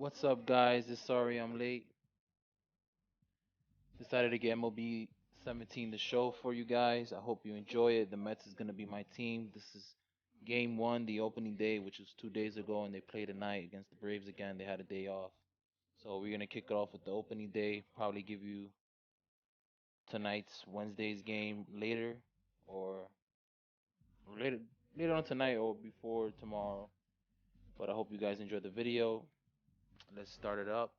What's up, guys? Sorry I'm late. Decided to get MLB 17 the show for you guys. I hope you enjoy it. The Mets is gonna be my team. This is game one, the opening day, which was 2 days ago, and they played tonight against the Braves again. They had a day off, so we're gonna kick it off with the opening day. Probably give you tonight's Wednesday's game later, or later later on tonight or before tomorrow. But I hope you guys enjoyed the video. Let's start it up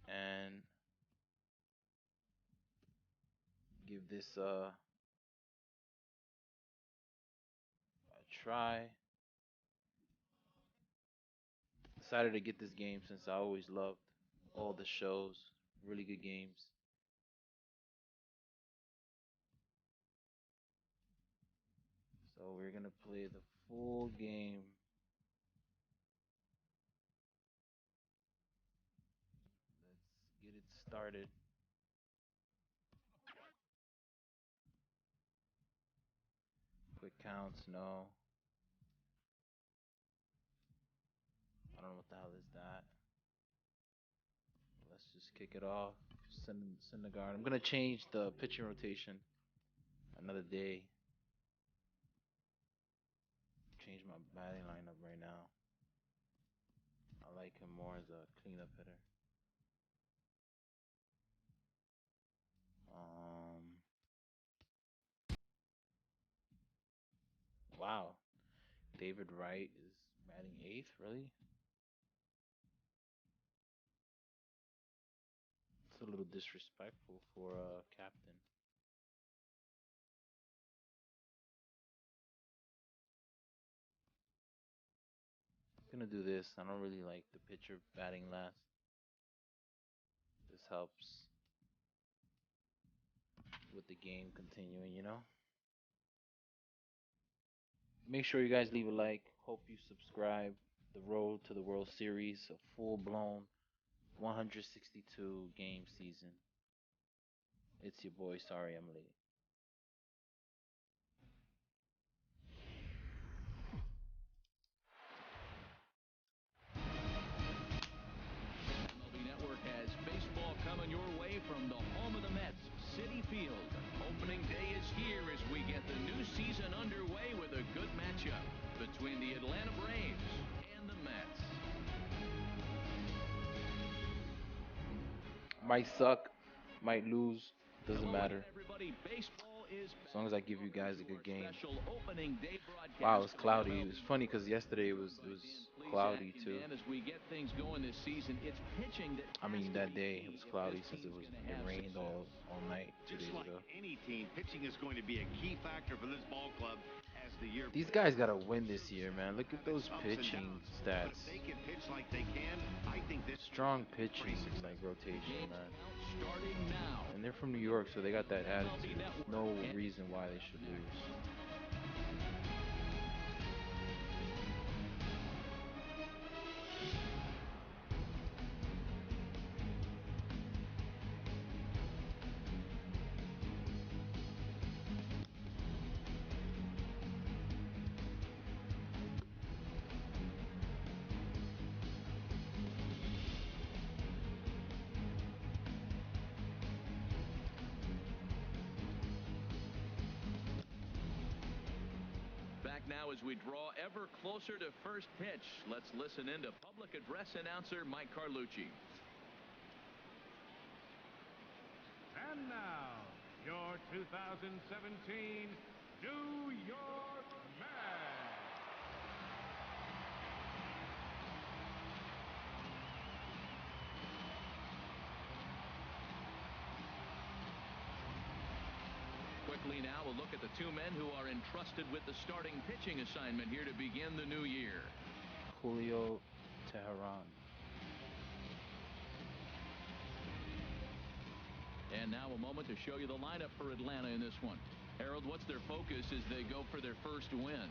and give this a try. Decided to get this game since I always loved all the shows. Really good games. So we're gonna play the full game. Let's get it started. Quick counts, no. I don't know what the hell is that. Let's just kick it off. Send the guard. I'm gonna change the pitching rotation another day. Change my batting lineup right now. I like him more as a cleanup hitter. Um, wow. David Wright is batting eighth, really? It's a little disrespectful for a captain. I'm gonna do this. I don't really like the pitcher batting last. This helps with the game continuing. Make sure you guys leave a like. Hope you subscribe. The road to the World Series, a full blown 162 game season. It's your boy. Sorry I'm late. MLB Network has baseball coming your way from the home of the Mets, Citi Field. Opening day is here as we get the new season underway with a good matchup between the Atlanta Braves and the Mets. Might suck, might lose, doesn't Hello matter. again, everybody. Baseball is As long as I give you guys a good game. special opening day Wow, broadcast it's for the cloudy. It MLB. was funny because yesterday it was Please cloudy act, too. man, as we get things going this season, it's pitching that I mean, has to that be day it key was if cloudy this since team's gonna it have rained success. all night 2 days Just like ago. any team, pitching is going to be a key factor for this ball club as the year. These guys gotta win this year, man. Look at those Ups and pitching downs. But stats. if they can pitch like they can, I think this Strong is pretty pitching successful. like rotation, Games man. count starting now. And they're from New York, so they got that MLB attitude. Network. No And reason why they should lose. Back now as we draw ever closer to first pitch. Let's listen in to public address announcer Mike Carlucci. And now, your 2017 New York Mets. Quickly now, a look at the two men who are entrusted with the starting pitching assignment here to begin the new year. Julio Teheran. And now a moment to show you the lineup for Atlanta in this one. Harold, what's their focus as they go for their first win?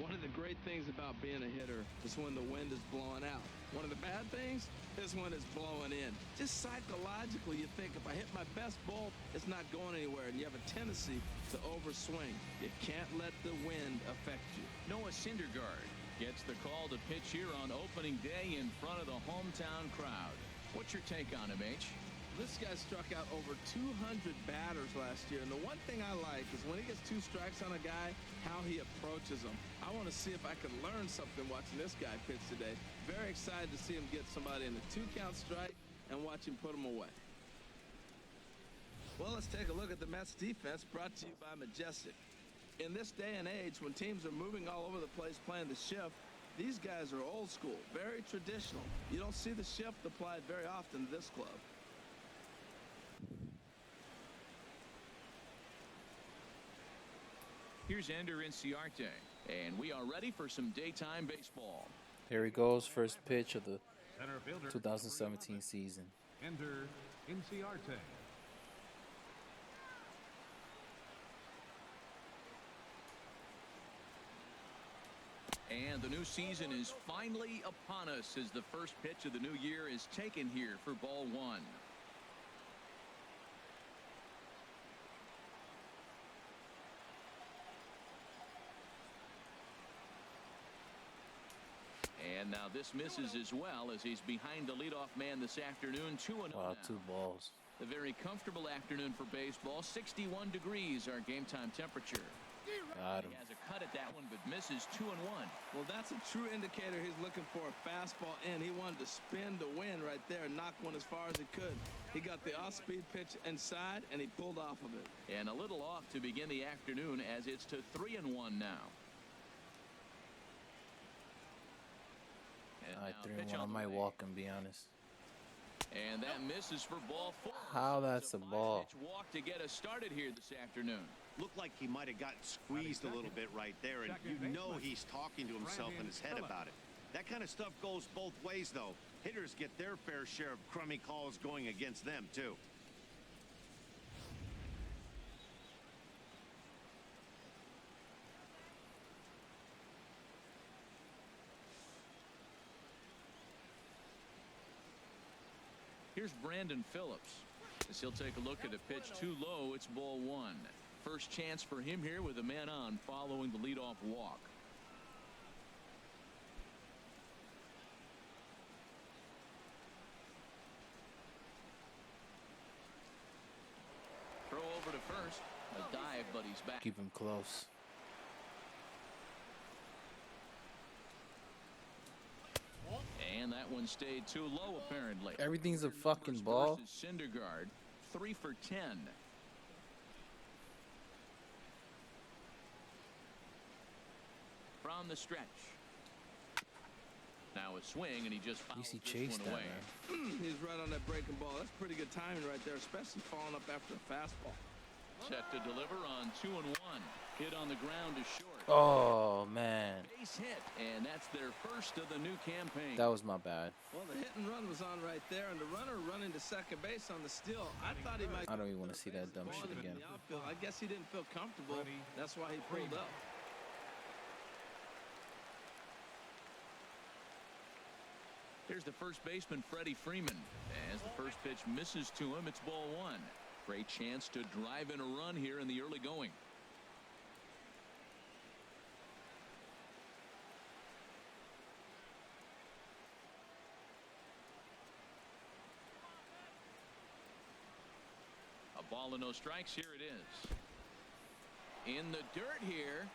One of the great things about being a hitter is when the wind is blowing out. One of the bad things is when it's blowing in. Just psychologically, you think if I hit my best ball, it's not going anywhere, and you have a tendency to overswing. You can't let the wind affect you. Noah Syndergaard gets the call to pitch here on opening day in front of the hometown crowd. What's your take on him, H? This guy struck out over 200 batters last year, and the one thing I like is when he gets 2 strikes on a guy, how he approaches them. I want to see if I can learn something watching this guy pitch today. Very excited to see him get somebody in a 2-count strike and watch him put them away. Well, let's take a look at the Mets defense, brought to you by Majestic. In this day and age, when teams are moving all over the place playing the shift, these guys are old school, very traditional. You don't see the shift applied very often to this club. Here's Ender Inciarte, and we are ready for some daytime baseball. Here he goes, first pitch of the Center fielder, 2017 season. Ender Inciarte. And the new season is finally upon us as the first pitch of the new year is taken here for ball 1. And now this misses as well as he's behind the leadoff man this afternoon. 2-0 Wow, now. 2 balls. A very comfortable afternoon for baseball. 61 degrees our game time temperature. Got him. He has a cut at that one, but misses 2-1. Well, that's a true indicator he's looking for a fastball in. He wanted to spin to win right there and knock one as far as he could. He got the off-speed pitch inside, and he pulled off of it. And a little off to begin the afternoon as it's to 3-1 now. And All right, now pitch 3-1. I on the might way. walk him, be honest. And that misses for ball 4. How that's It's a ball. 5-pitch walk to get us started here this afternoon. Looked like he might have gotten squeezed a little bit right there, and you know he's talking to himself in his head about it. That kind of stuff goes both ways, though. Hitters get their fair share of crummy calls going against them, too. Here's Brandon Phillips. As he'll take a look at a pitch too low, it's ball 1. First chance for him here with a man on following the leadoff walk. Throw over to first. A dive, but he's back. Keep him close. And that one stayed too low, apparently. Everything's a fucking ball. Versus Syndergaard, 3 for 10. From the stretch. Now a swing, and he just At least he fouls this chased one that, away. man. He's right on that breaking ball. That's pretty good timing right there, especially following up after a fastball. Set to deliver on 2-1. Hit on the ground is short. Oh, man. Base hit, and that's their first of the new campaign. That was my bad. Well, the hit and run was on right there, and the runner running to second base on the steal. I thought he might. I don't even want to see that dumb shit in again. the outfield. I guess he didn't feel comfortable. That's why he pulled up. Here's the first baseman, Freddie Freeman. As the first pitch misses to him, it's ball 1. Great chance to drive in a run here in the early going. A ball and no strikes. Here it is. In the dirt here.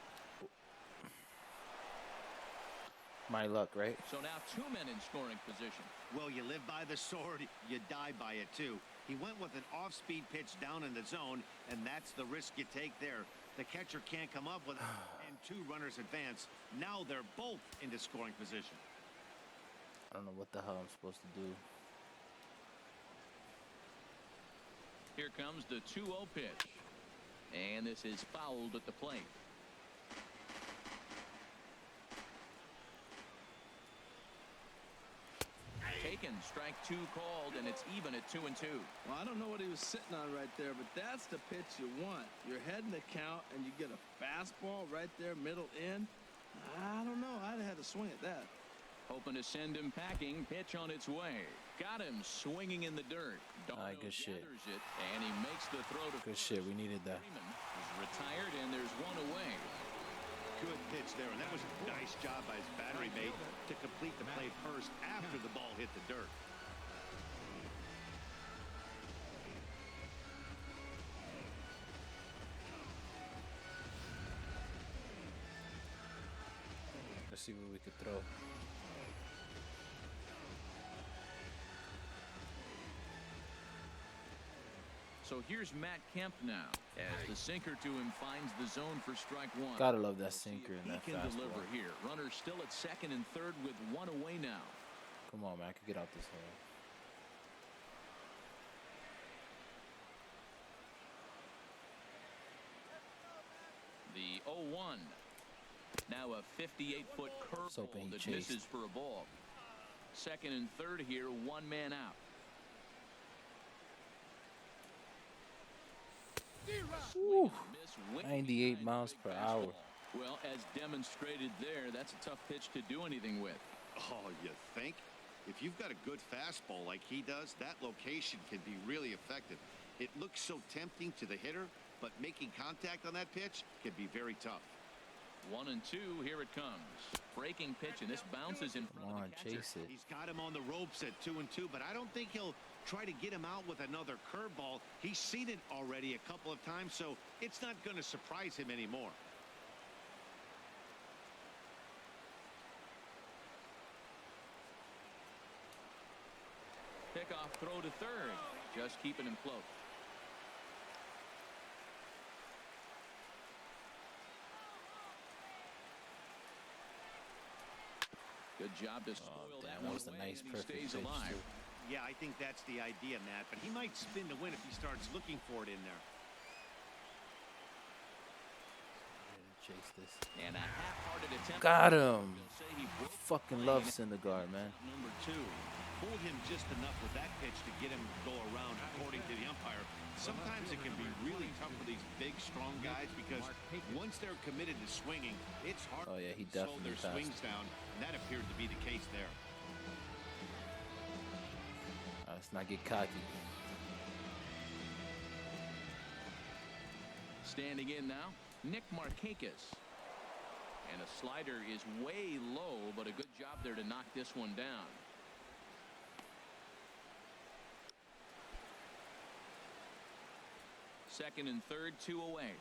My luck, right? So now 2 men in scoring position. Well, you live by the sword, you die by it, too. He went with an off-speed pitch down in the zone, and that's the risk you take there. The catcher can't come up with it, and 2 runners advance. Now they're both into scoring position. I don't know what the hell I'm supposed to do. Here comes the 2-0 pitch. And this is fouled at the plate. Taken, strike 2 called, and it's even at 2-2. Well, I don't know what he was sitting on right there, but that's the pitch you want. You're heading the count, and you get a fastball right there, middle in. I don't know. I'd have had to swing at that. Hoping to send him packing. Pitch on its way. Got him swinging in the dirt. Alright, good shit. Gathers it, and he makes the throw to Good first. shit. We needed that. Freeman is retired, and there's one away. Good pitch there, and that was a nice job by his battery mate to complete the play first after the ball hit the dirt. Let's see what we could throw. So here's Matt Kemp now, as the sinker to him finds the zone for strike one. Gotta love that We'll see sinker if and that he can deliver fastball. here. Runner still at second and third with one away now. Come on, man. I could get out this hole. The 0-1. Now a 58-foot hoping he curveball that chased. misses for a ball. Second and third here, one man out. Woo. Miss way 98 behind miles the big per hour. fastball. Well, as demonstrated there, that's a tough pitch to do anything with. Oh, you think? If you've got a good fastball like he does, that location can be really effective. It looks so tempting to the hitter, but making contact on that pitch can be very tough. 1-2, here it comes. Breaking pitch, and this bounces in front Come on, of the catcher. chase it. He's got him on the ropes at 2-2, but I don't think he'll try to get him out with another curveball. He's seen it already a couple of times, so it's not going to surprise him anymore. Pickoff throw to third, just keeping him close. Good job to spoil that Damn, that one was a away, nice, and he perfect stays pitch, alive. too. Yeah, I think that's the idea, Matt, but he might spin to win if he starts looking for it in there. Chase this. And a half-hearted attempt. Got him. They'll say he broke the Fucking play, love and Syndergaard, man. Number 2. Fooled him just enough with that pitch to get him to go around, according to the umpire. Sometimes it can be really tough for these big, strong guys because once they're committed to swinging, it's hard Oh, yeah, he to slow definitely their passed. swings down, and that appeared to be the case there. Let's not get cocky. Standing in now, Nick Markakis. And a slider is way low, but a good job there to knock this one down. Second and third, 2 away.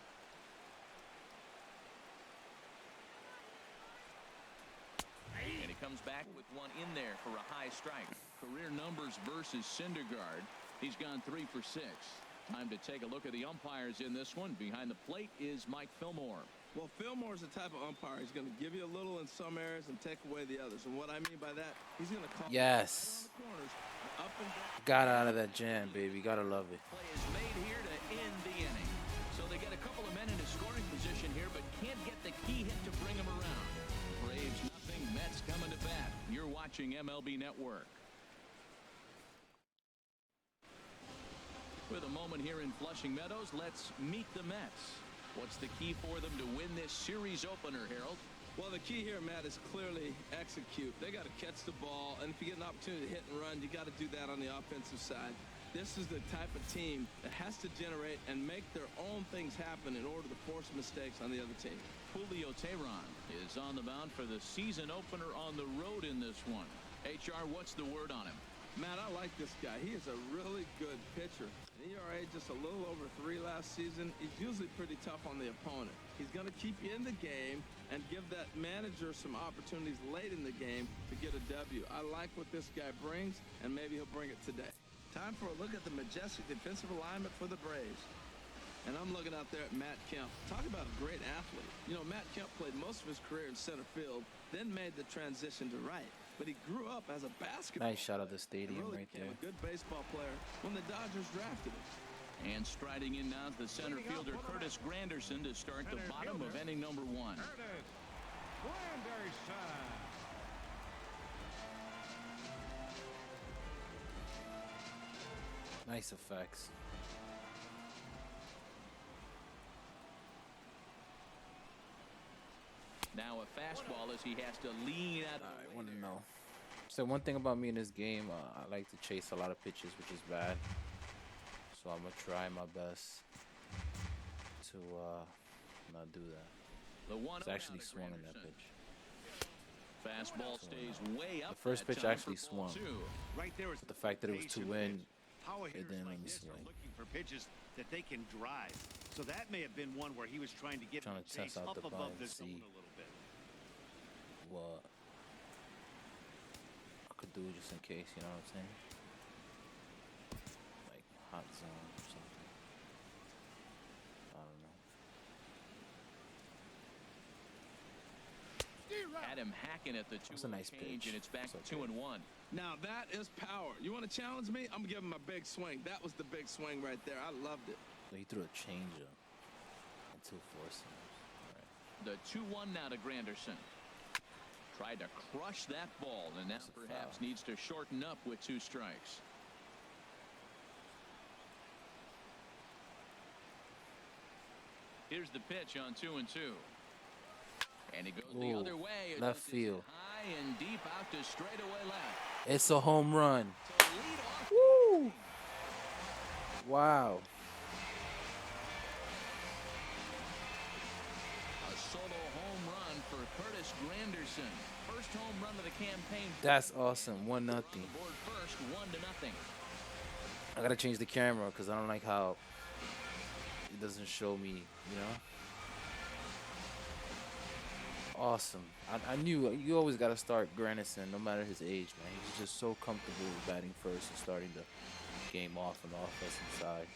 And he comes back with one in there for a high strike. Career numbers versus Syndergaard. He's gone 3 for 6. Time to take a look at the umpires in this one. Behind the plate is Mike Fillmore. Well, Fillmore's the type of umpire. He's going to give you a little in some areas and take away the others. And what I mean by that, he's going to call Yes. the corners, up and down. Got out of that jam, baby. Gotta love it. Play is made here to end the inning. So they get a couple of men in a scoring position here, but can't get the key hit to bring them around. Braves nothing, Mets coming to bat. You're watching MLB Network. With a moment here in Flushing Meadows, let's meet the Mets. What's the key for them to win this series opener, Harold? Well, the key here, Matt, is clearly execute. They got to catch the ball, and if you get an opportunity to hit and run, you got to do that on the offensive side. This is the type of team that has to generate and make their own things happen in order to force mistakes on the other team. Julio Teheran is on the mound for the season opener on the road in this one. HR, what's the word on him? Matt, I like this guy. He is a really good pitcher. An ERA just a little over 3 last season. He's usually pretty tough on the opponent. He's going to keep you in the game and give that manager some opportunities late in the game to get a W. I like what this guy brings, and maybe he'll bring it today. Time for a look at the majestic defensive alignment for the Braves. And I'm looking out there at Matt Kemp. Talk about a great athlete. You know, Matt Kemp played most of his career in center field, then made the transition to right. But he grew up as a basketball Nice shot of the player and stadium really right became there. a good baseball player when the Dodgers drafted him. And striding in now is the center fielder Curtis Granderson to start the bottom of inning number 1. Curtis Granderson. Nice effects. Now a fastball as he has to lean out. I want to know. So one thing about me in this game, I like to chase a lot of pitches, which is bad. So I'm gonna try my best to not do that. The 1-0 It's actually now to swung in that Granderson. pitch. Fastball stays way up. The first that pitch time actually for ball swung. 2. Right there is But the fact that it was patient 2 in, pitch. Power it hitters didn't like let me this are swing. looking for pitches that they can drive. So that may have been one where he was trying to get Trying the to test chase out up the above butt the and zone see a little bit. what I could do just in case, you know what I'm saying? Like hot zone or something. I don't know. Had him hacking at the 2 That's a nice change, pitch. and it's back It's to okay. 2-1. Now that is power. You want to challenge me? I'm gonna give him a big swing. That was the big swing right there. I loved it. So he threw a changeup and 2 four-seamers. All right. The 2-1 now to Granderson. Tried to crush that ball, and now That's a perhaps foul. needs to shorten up with 2 strikes. Here's the pitch on 2-2. And he goes the Ooh, other way. It left just hits it field. high and deep out to straightaway left. It's a home run. To lead off. Woo! Wow. A solo home run for Curtis Granderson. First home run of the campaign. That's awesome. 1-0. On the board first, 1-0. I gotta change the camera because I don't like how it doesn't show me, you know? Awesome. I knew you always gotta start Granderson no matter his age, man. He's just so comfortable with batting first and starting the game off on the offensive side.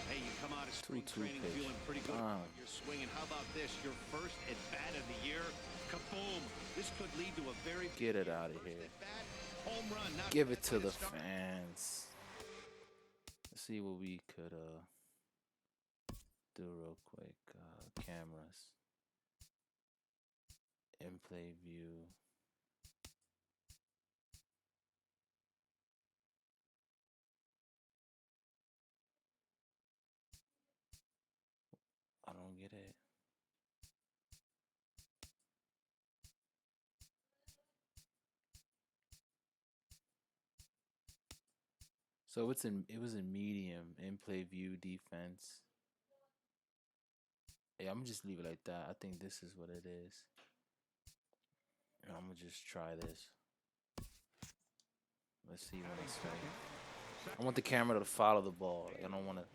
Hey, you come out of spring 2-2 training pitch. feeling pretty good Ah. about your swing. And how about this? Your first at bat of the year. Kaboom! This could lead to a very Get it out of first here. at bat, home run. Not Give a it bad to way the start. fans. Let's see what we could do real quick. Cameras. In play view. I don't get it. So it was in medium, in play view, defense. Yeah, I'm gonna just leave it like that. I think this is what it is. And I'm gonna just try this. Let's see what it's saying. I want the camera to follow the ball. Like, I don't want to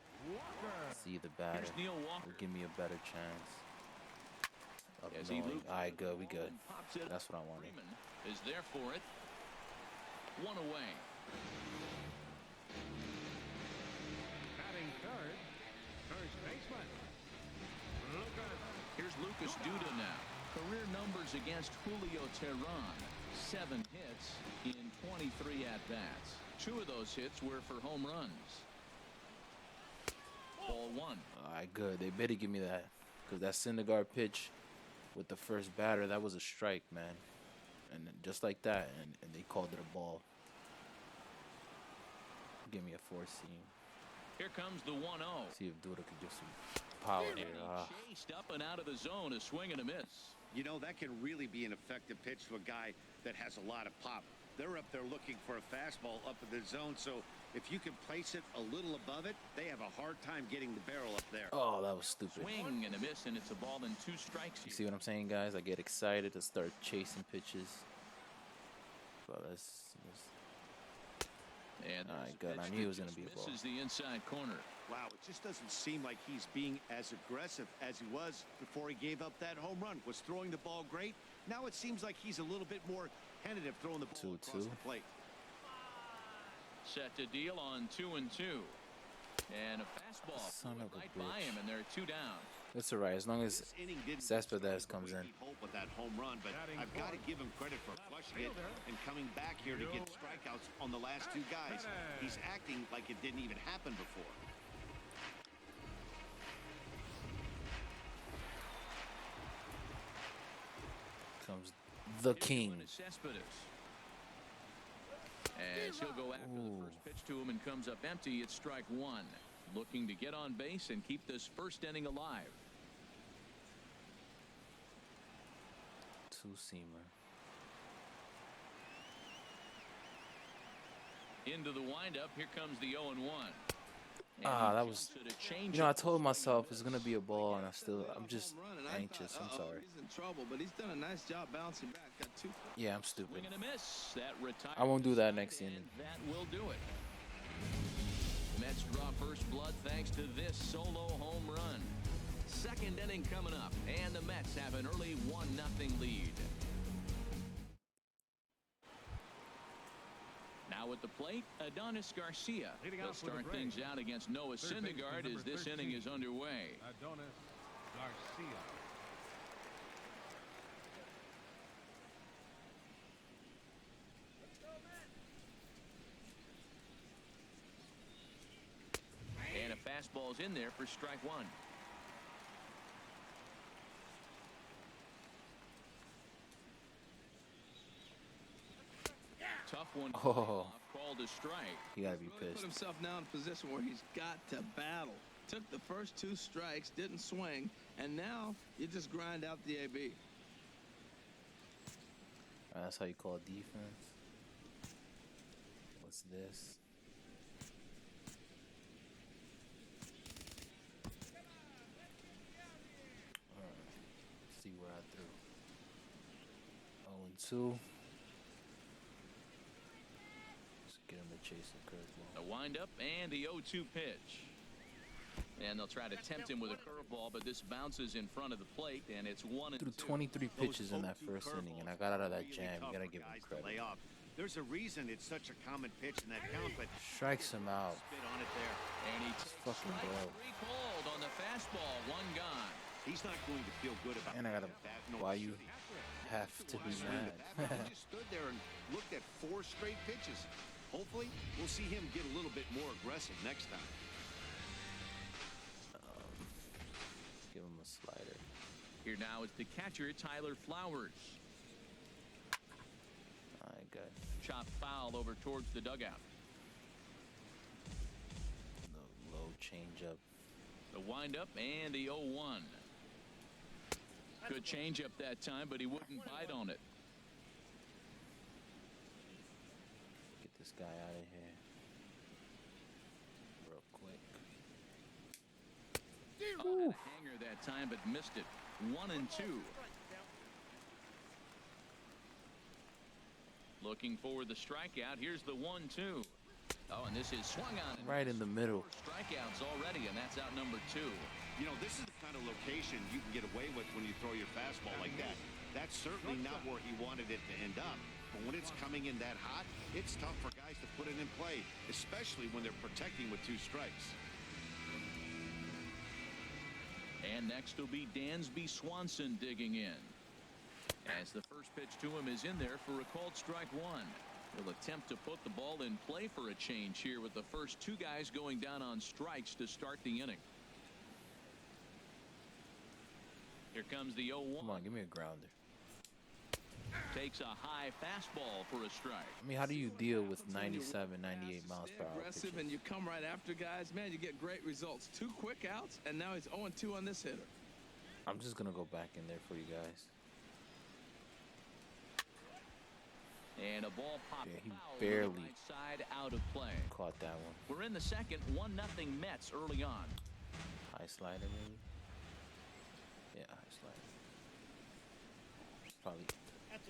see the batter. Here's Neil Walker. It'll give me a better chance of As he knowing. loops All right, the good, we ball good. and pops it. That's what I wanted. Freeman is there for it. 1 away. Batting third, first baseman. Lucas. Here's Lucas Duda now. Career numbers against Julio Teheran. 7 hits in 23 at-bats. 2 of those hits were for home runs. Ball 1. All right, good. They better give me that. Because that Syndergaard pitch with the first batter, that was a strike, man. And then just like that, and they called it a ball. Give me a 4-seam. Here comes the 1-0. See if Duda could get some power And here. he chased up and out of the zone, a swing and a miss. You know, that can really be an effective pitch to a guy that has a lot of pop. They're up there looking for a fastball up in the zone, so if you can place it a little above it, they have a hard time getting the barrel up there. Oh, that was stupid. Swing and a miss, and it's a ball and 2 strikes You here. see what I'm saying, guys? I get excited to start chasing pitches. But let's And all there's right, a good. I pitch knew that it was gonna just be a ball. misses the inside corner. Wow, it just doesn't seem like he's being as aggressive as he was before he gave up that home run. Was throwing the ball great. Now it seems like he's a little bit more tentative throwing the ball 2-2. across the plate. Set to deal on 2-2. And a fastball Son flew of a right by bitch. him, and they're 2 down. It's all right as long as This inning didn't Cespedes start comes the way in. he hoped with that home run, but Batting I've got to fourth, give him credit for flushing it and coming back here to get strikeouts on the last 2 guys. He's acting like it didn't even happen before. Comes the Here's king. one to Cespedes. As he'll go after the first pitch to him and comes up empty, it's strike 1. Looking to get on base and keep this first inning alive. 2-seamer. Into the windup. Here comes the 0-1. That was, you know, I told myself it's gonna be a ball, and I'm just anxious. I'm sorry. He's in trouble, but he's done a nice job bouncing back. Got 2. Yeah, I'm stupid. Swing and a miss. That retires I won't do that next inning. That will do it. Mets draw first blood thanks to this solo home run. Second inning coming up, and the Mets have an early 1-0 lead. Now at the plate, Adonis Garcia. He'll start things out against Noah Syndergaard as this inning is underway. Adonis Garcia. And a fastball's in there for strike 1. Tough one. Oh, Called a strike. he gotta be Put pissed. himself now in a position where he's got to battle. Took the first 2 strikes, didn't swing, and now you just grind out the AB. That's how you call defense. What's this? Let's see where I threw. 0-2. Let's get him to chase the curveball. The windup and the 0-2 pitch. And they'll try to tempt him with a curveball, but this bounces in front of the plate, and it's 1-2. Threw 23 pitches in that first inning, and I got out of that jam. You gotta give him credit. There's a reason it's such a common pitch in that count, but Strikes him out. spit on it there. And he takes fucking strike bro. 3 called on the fastball. 1 gone. He's not going to feel good about And I gotta. that. No Why you shooting. have to be Swing mad? the bat, he just stood there and looked at 4 straight pitches. Hopefully, we'll see him get a little bit more aggressive next time. Give him a slider. Here now is the catcher, Tyler Flowers. Alright, good. Chop foul over towards the dugout. The low changeup. The windup and the 0-1. Good changeup that time, but he wouldn't bite on it. Get this guy out of here. Real quick. Had a hanger that time, but missed it. 1-2. Looking for the strikeout. Here's the 1-2. Oh, and this is swung on. Right in the middle. Strikeouts already, and that's out number 2. You know, this is the kind of location you can get away with when you throw your fastball like that. That's certainly not where he wanted it to end up. But when it's coming in that hot, it's tough for guys to put it in play, especially when they're protecting with 2 strikes. And next will be Dansby Swanson digging in. As the first pitch to him is in there for a called strike 1. He'll attempt to put the ball in play for a change here with the first 2 guys going down on strikes to start the inning. Here comes the 0-1. Come on, give me a grounder. Takes a high fastball for a strike. I mean, how do you deal with 97, 98 miles per hour Aggressive, pitches? and you come right after guys, man, you get great results. 2 quick outs, and now he's 0-2 on this hitter. I'm just gonna go back in there for you guys. And a ball popped Yeah, he foul barely on the right side, out of play. Caught that one. We're in the second, 1-0 Mets early on. High slider, maybe? Yeah, high slider. Probably.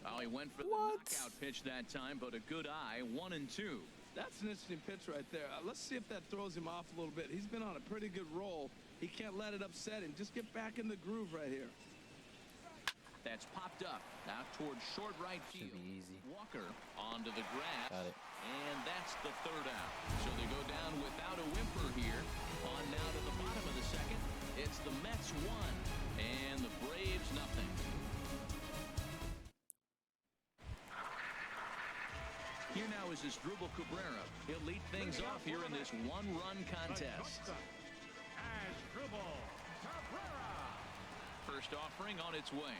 Oh, he went for the knockout pitch that time, but a good eye. 1-2. That's an interesting pitch right there. Let's see if that throws him off a little bit. He's been on a pretty good roll. He can't let it upset him. Just get back in the groove right here. That's popped up out towards short right field. Should be easy. Walker onto the grass. Got it. And that's the 3rd out. So they go down without a whimper here. On now to the bottom of the second. It's the Mets 1 and the Braves nothing. Here now is Asdrubal Cabrera. He'll lead things off here in this 1-run contest. Asdrubal Cabrera. First offering on its way.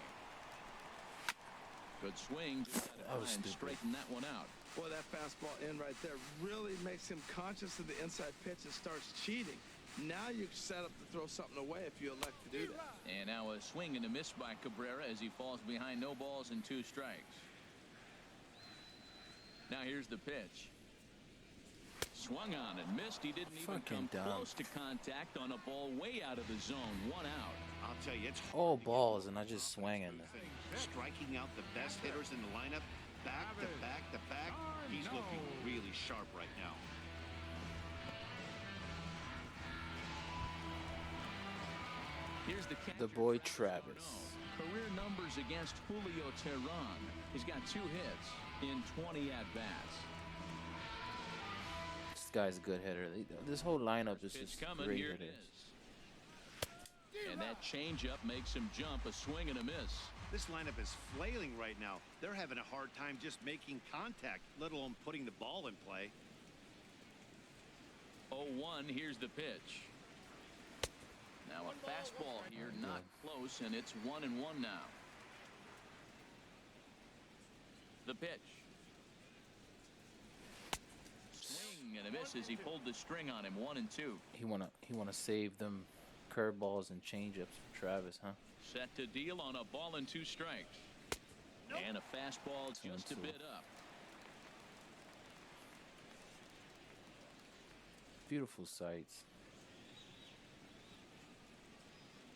Good swing. That was stupid. Straighten that one out. Boy, that fastball in right there really makes him conscious of the inside pitch and starts cheating. Now you set up to throw something away if you elect to do that. And now a swing and a miss by Cabrera as he falls behind no balls and 2 strikes. Now here's the pitch. Swung on and missed. He didn't even come close to contact on a ball way out of the zone. 1 out. I'll tell you, it's All balls, and I just swang in. striking out the best hitters in the lineup, back to back to back. He's looking really sharp right now. Here's the catcher, The boy Travis. Career numbers against Julio Teheran. He's got 2 hits in 20 at-bats. This guy's a good hitter. This whole lineup is Pitch just coming, great here it hitters. is. And that changeup makes him jump, a swing and a miss. This lineup is flailing right now. They're having a hard time just making contact, let alone putting the ball in play. 0-1, here's the pitch. Now a fastball here, not close, and it's 1-1 now. The pitch. Swing and a miss as he pulled the string on him. 1-2. He wanna save them curveballs and changeups for Travis, huh? Set to deal on a ball and 2 strikes. And a fastball just a bit up. Beautiful sights.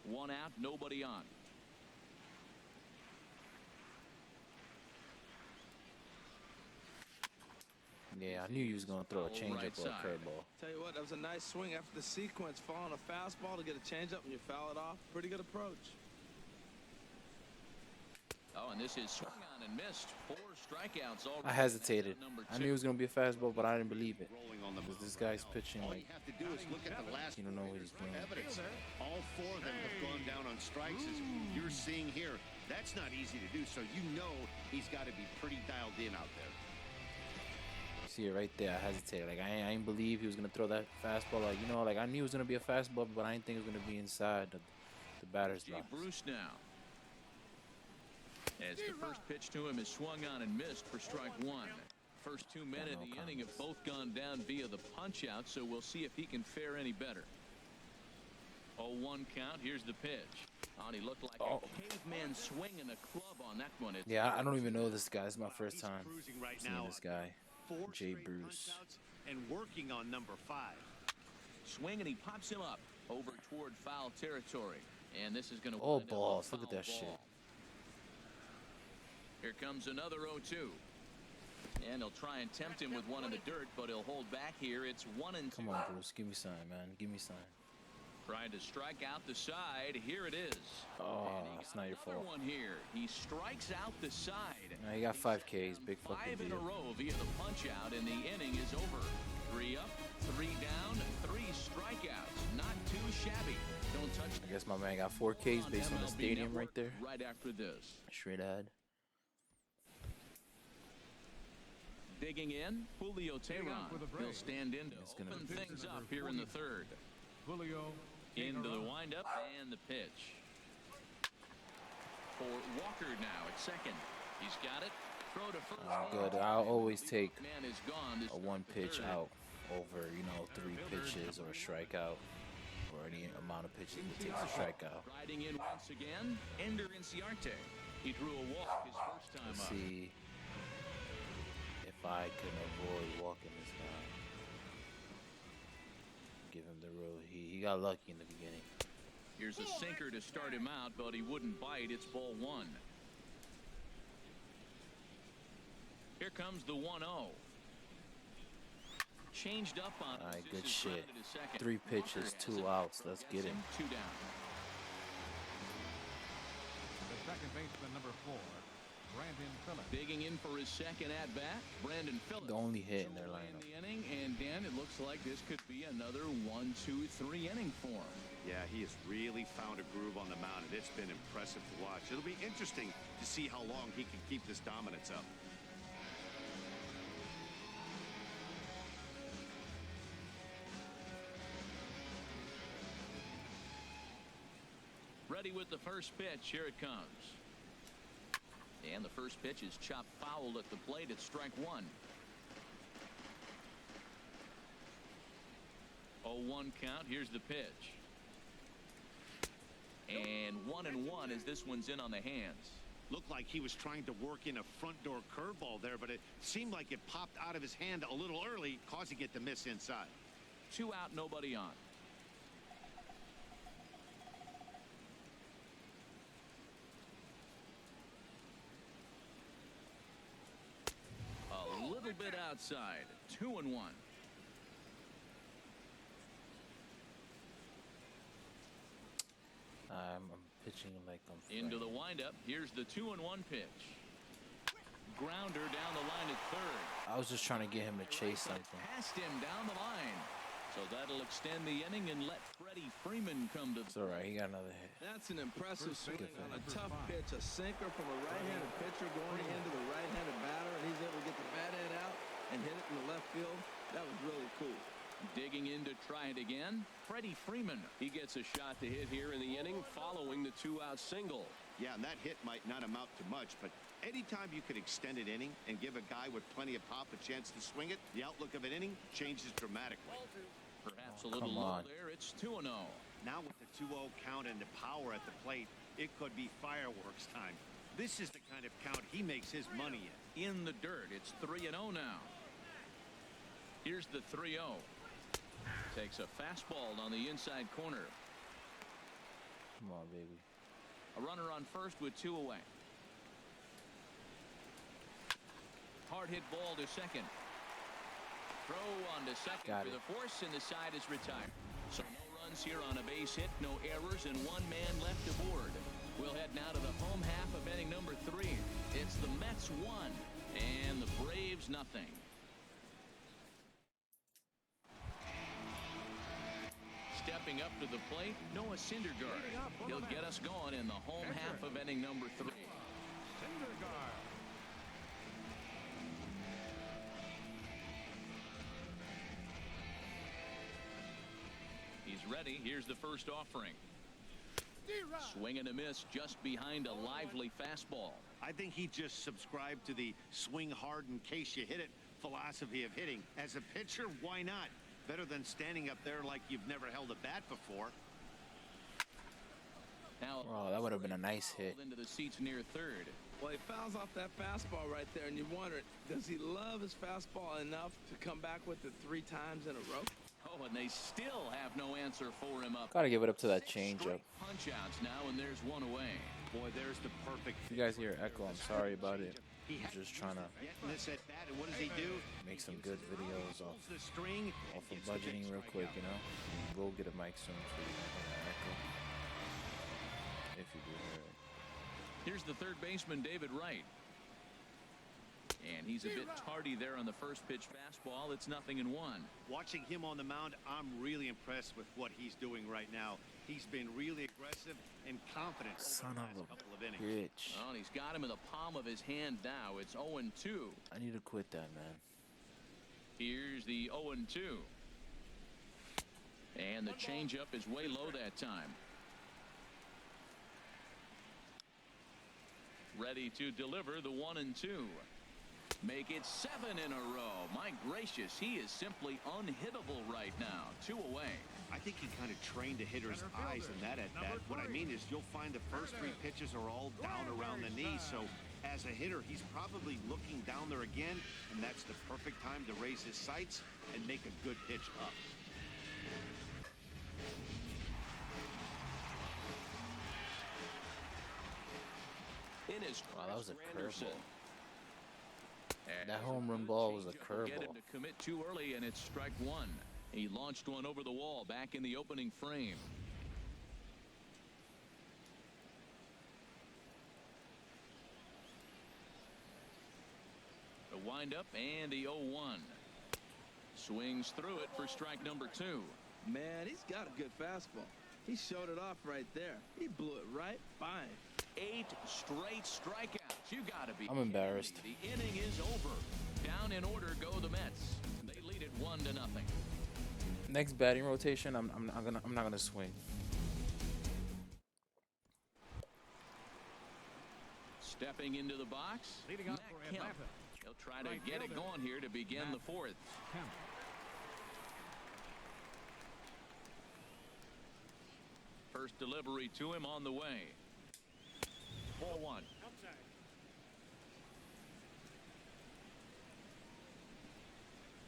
1 out, nobody on. Yeah, I knew he was gonna throw a changeup Right or a side. curveball. Tell you what, that was a nice swing after the sequence. Following a fastball to get a changeup and you foul it off. Pretty good approach. Oh, and this is swung on and missed. 4 strikeouts already. I hesitated. Number I 2. knew it was gonna be a fastball, but I didn't believe it. Rolling on the Because mound this right guy's now. pitching All like you have to do is look at the last you don't know what he's doing. evidence. All 4 of them have gone down on strikes, as you're seeing here. That's not easy to do, so you know he's got to be pretty dialed in out there. You see it right there. I hesitated. Like I ain't believe he was gonna throw that fastball. Like like I knew it was gonna be a fastball, but I didn't think it was gonna be inside the batter's Jay box. Bruce now. As the first pitch to him is swung on and missed for strike 1. First 2 men in the inning have both gone down via the punch out, so we'll see if he can fare any better. 0-1 count. Here's the pitch. Oh, and he looked like a caveman swinging a club on that one. It's Yeah, I don't even know this guy. It's my first time Cruising right seeing now. this guy. 4 Jay straight Bruce. punch-outs and working on number 5. swing, and he pops him up over toward foul territory. And this is going to Oh, balls. Look at that shit. Here comes another 0-2. And he'll try and tempt him with one in the dirt, but he'll hold back here. It's 1-2. Come on, Bruce. Give me sign, man. Give me sign. Trying to strike out the side. Here it is. Oh, And he it's got not your another fault. one here. He strikes out the side. No, he got 5 Ks. Big fucking 5 in a deal. row via the punch out, and the inning is over. 3 up, 3 down, 3 strikeouts. Not too shabby. Don't touch. I guess my man got 4 Ks based on the MLB stadium Network right there. Right after this. Straight ahead. Digging in, Julio Teheran. for the He'll Braves. stand in to It's gonna open be- things up here in the third. Julio Into the Teheran. windup and the pitch. For Walker now at second. He's got it. Throw to first. Good. I'll always take Man is gone. to a start 1 the pitch third. out over, 3 pitches or a strikeout or any amount of pitches it takes to strike out. Riding in once again, Ender Inciarte. He drew a walk his first time Let's up. see if I can avoid walking this guy. Give him the road. He got lucky in the beginning. Here's a sinker to start him out, but he wouldn't bite. It's ball 1. Here comes the 1-0. Changed up on. All right, This good is shit. grounded to second. 3 Walker pitches, has 2 it. outs. Let's Gets get it. him 2 down. The second baseman, number 4, Brandon Phillips. Digging in for his second at bat, Brandon Phillips. The only hit in their Away lineup. the inning, and Dan, it looks like this could be another 1-2-3 inning for him. Yeah, he has really found a groove on the mound, and it's been impressive to watch. It'll be interesting to see how long he can keep this dominance up. Ready with the first pitch. Here it comes. And the first pitch is chopped foul at the plate. It's strike 1. 0-1 count. Here's the pitch. And 1-1 as this one's in on the hands. Looked like he was trying to work in a front door curveball there, but it seemed like it popped out of his hand a little early, causing it to miss inside. 2 out, nobody on. A little bit outside. 2-1. I'm pitching like I'm Into the windup. Here's the 2-1 pitch. Grounder down the line at third. I was just trying to get him to chase something. Passed him down the line. So that'll extend the inning and let Freddie Freeman come to. It's all right. He got another hit. That's an impressive swing on a tough pitch. A sinker from a right-handed pitcher going into the right-handed batter, and he's able to get the bat head out and hit it in the left field. That was really cool. Digging in to try it again, Freddie Freeman. He gets a shot to hit here in the inning following the 2-out single. Yeah, and that hit might not amount to much, but anytime you could extend an inning and give a guy with plenty of pop a chance to swing it, the outlook of an inning changes dramatically. Perhaps a little low there. It's 2-0. Now with the 2-0 count and the power at the plate, it could be fireworks time. This is the kind of count he makes his money in. In the dirt, it's 3-0 now. Here's the 3-0. Takes a fastball on the inside corner. Come on, baby. A runner on first with 2 away. Hard hit ball to second. Throw on to second for the force, and the side is retired. So no runs here on a base hit, no errors, and 1 man left aboard. We'll head now to the home half of inning number 3. It's the Mets 1 and the Braves nothing. Stepping up to the plate, Noah Syndergaard. He'll get us going in the home half of inning number 3. Syndergaard. He's ready. Here's the first offering. Swing and a miss just behind a lively fastball. I think he just subscribed to the swing hard in case you hit it philosophy of hitting. As a pitcher, why not? Better than standing up there like you've never held a bat before. Now, that would have been a nice hit. Into the seats near third. Well, he fouls off that fastball right there, and you wonder, does he love his fastball enough to come back with it 3 times in a row? Oh, and they still have no answer for him up. Gotta give it up to that changeup. Punch outs now, and there's 1 away. Boy, there's the perfect. If you guys hear echo, I'm sorry about it. I'm just trying to This at bat, and what does he do? make some good videos off The string. of budgeting real quick, you know. We'll get a mic soon so you can hear that echo. If you do hear it. Here's the third baseman, David Wright. And he's a bit tardy there on the first pitch fastball. It's 0-1. Watching him on the mound, I'm really impressed with what he's doing right now. He's been really aggressive and confident over the last couple of innings. Bitch. Well, and he's got him in the palm of his hand now. It's 0-2. I need to quit that, man. Here's the 0-2. And the changeup is way low that time. Ready to deliver the 1-2. Make it 7 in a row. My gracious, he is simply unhittable right now. 2 away. I think he kind of trained a hitter's eyes in that at bat. What I mean is you'll find the first 3 pitches are all down around the knee. So as a hitter, he's probably looking down there again, and that's the perfect time to raise his sights and make a good pitch up. In his That was a Anderson. curveball. That home run ball was a Get curveball. him to commit too early, and it's strike 1. He launched one over the wall back in the opening frame. The windup and the 0-1. Swings through it for strike number 2. Man, he's got a good fastball. He showed it off right there. He blew it right by him. 8 straight strikeouts. You gotta be. I'm embarrassed. The inning is over. Down in order go the Mets. They lead it 1-0. Next batting rotation, I'm not gonna swing. Stepping into the box, Leading up Matt for Kemp. Atlanta. He'll try to get it going here to begin the 4th. Kemp. First delivery to him on the way. Ball one.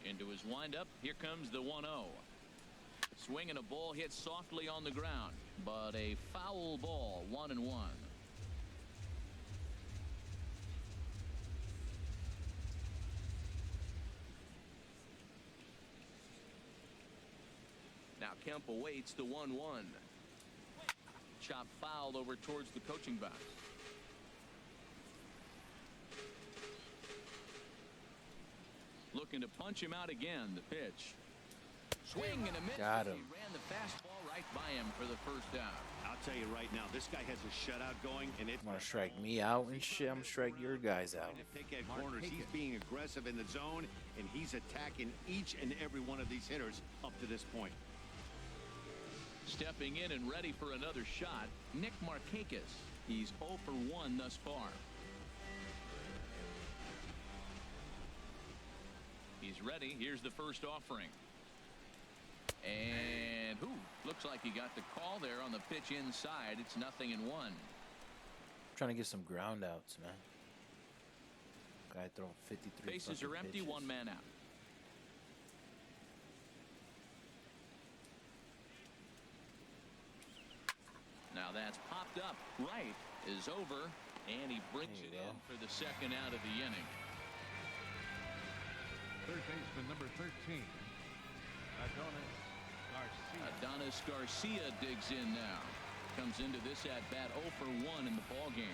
Into his windup. Here comes the 1-0. Swing and a ball hit softly on the ground, but a foul ball. 1-1. Now Kemp awaits the 1-1. Chop fouled over towards the coaching box. Looking to punch him out again. The pitch. Swing and a miss. Got him. He ran the fastball right by him for the first out. I'll tell you right now, this guy has a shutout going, and it's You want to strike me out and shit? I'm going to strike your guys out. to pick at corners. He's being aggressive in the zone, and he's attacking each and every one of these hitters up to this point. Stepping in and ready for another shot, Nick Markakis. He's 0 for 1 thus far. He's ready. Here's the first offering. And looks like he got the call there on the pitch inside. It's 0-1. Trying to get some ground outs, man. Guy throwing 53. Bases are empty. Pitches. 1 man out. Now that's popped up. Right is over, and he brings it in for the second out of the inning. Third baseman number 13, Adonis Garcia digs in now. Comes into this at bat 0 for 1 in the ball game.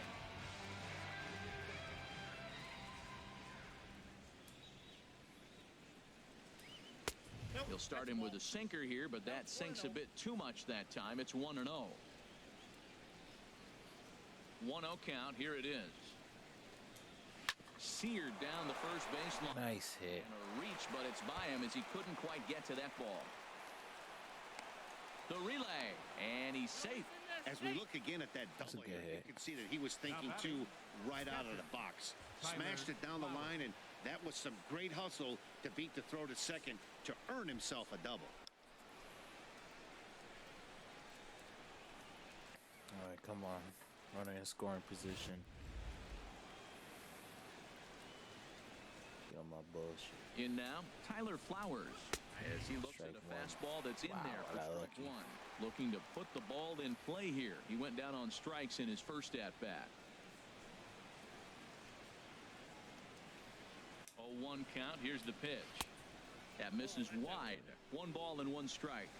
He'll start him with a sinker here, but that sinks a bit too much that time. It's 1-0. 1-0 count. Here it is. Seared down the first baseline. Nice hit. And a reach, but it's by him as he couldn't quite get to that ball. The relay, and he's safe. As we look again at that That's a double good here, hit. you can see that he was thinking too right out of the box. Smashed it down the line, and that was some great hustle to beat the throw to second to earn himself a double. All right, come on. Running in scoring position. Get on my bullshit. In now, Tyler Flowers, as he looks at a fastball that's in there for strike one. Looking to put the ball in play here. He went down on strikes in his first at-bat. 0-1 count. Here's the pitch. That misses wide. 1 ball and 1 strike.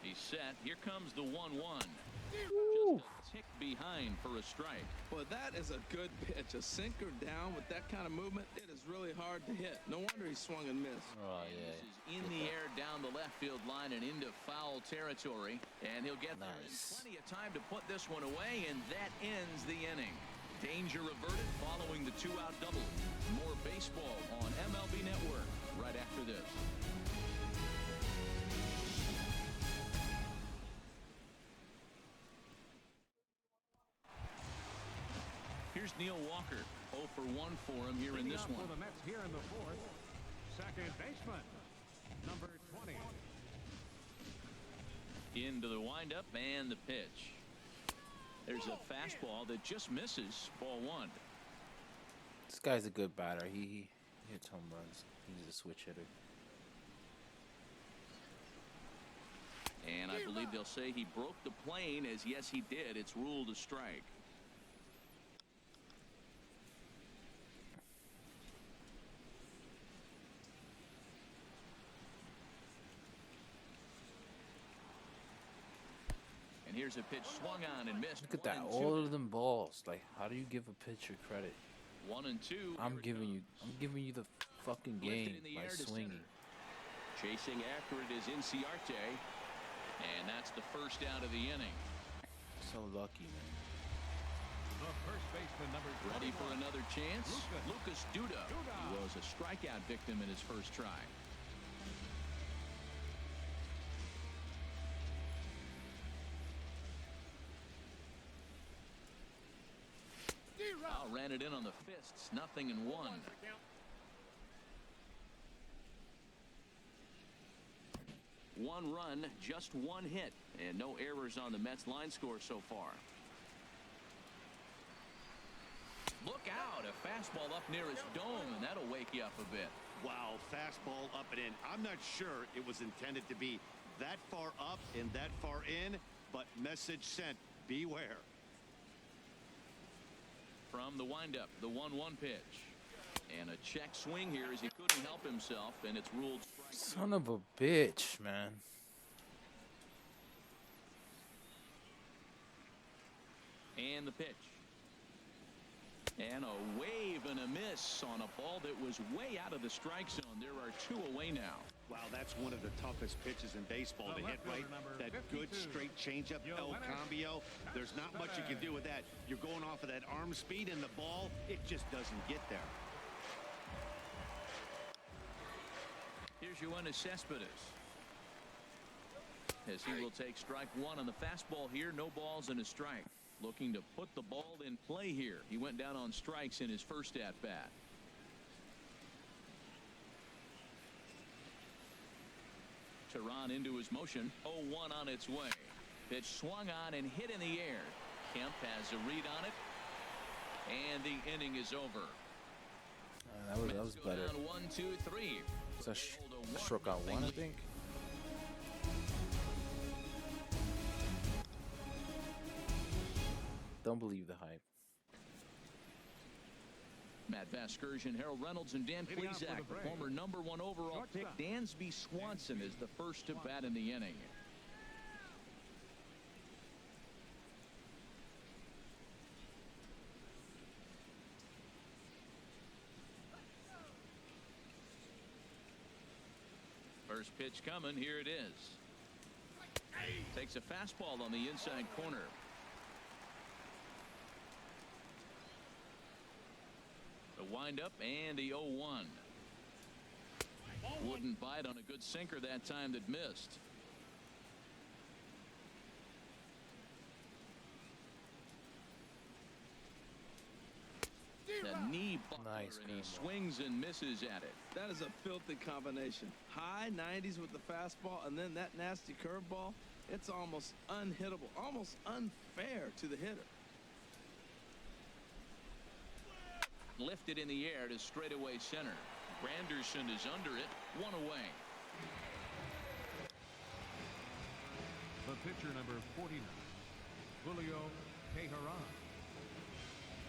He's set. Here comes the 1-1. Just a tick behind for a strike. Well, that is a good pitch. A sinker down with that kind of movement, it is really hard to hit. No wonder he swung and missed. Oh, And yeah. this is in the air down the left field line and into foul territory. And he'll get there in plenty of time to put this one away, and that ends the inning. Danger averted following the 2-out double. More baseball on MLB Network right after this. Here's Neil Walker. 0 for 1 for him here in this one. For the Mets here in the fourth, second baseman, number 20. Into the windup and the pitch. There's a fastball that just misses. Ball 1. This guy's a good batter. He hits home runs. He's a switch hitter. And I believe they'll say he broke the plane, as yes he did. It's ruled a strike. And here's a pitch swung on and missed. Look at that. All of them balls. Like, how do you give a pitcher credit? 1 and 2. I'm giving you the fucking game in the by air to swinging. center. Chasing after it is Inciarte. And that's the first out of the inning. So lucky, man. The first baseman, number 21. Ready for another chance? Lucas Duda. He was a strikeout victim in his first try. Ran it in on the fists. 0-1. 1 run, just 1 hit, and no errors on the Mets line score so far. Look out, a fastball up near his dome, and that'll wake you up a bit. Wow, fastball up and in. I'm not sure it was intended to be that far up and that far in, but message sent, beware. From the windup, the 1-1 pitch. And a check swing here as he couldn't help himself, and it's ruled strike. Son of a bitch, man. And the pitch. And a wave and a miss on a ball that was way out of the strike zone. There are 2 away now. Wow, that's one of the toughest pitches in baseball to hit, right? That good straight changeup, El Cambio. There's not much you can do with that. You're going off of that arm speed, and the ball, it just doesn't get there. Here's Yoenis Cespedes. As he will take strike 1 on the fastball here. No balls and a strike. Looking to put the ball in play here. He went down on strikes in his first at-bat. Tehran into his motion. 0-1 on its way. Pitch swung on and hit in the air. Kemp has a read on it. And the inning is over. That was better. Down 1, 2, 3. So I struck out 1, I think. Don't believe the hype. Matt Vasgersian, Harold Reynolds, and Dan Plesac, the former #1 overall pick. Dansby Swanson is the first to bat in the inning. First pitch coming. Here it is. Takes a fastball on the inside corner. The windup and the 0-1. Wouldn't bite on a good sinker that time that missed. The knee buckler, Nice and he curveball. swings and misses at it. That is a filthy combination. High 90s with the fastball and then that nasty curveball. It's almost unhittable, almost unfair to the hitter. Lifted in the air to straightaway center. Granderson is under it. 1 away. The pitcher, number 49, Julio Teheran.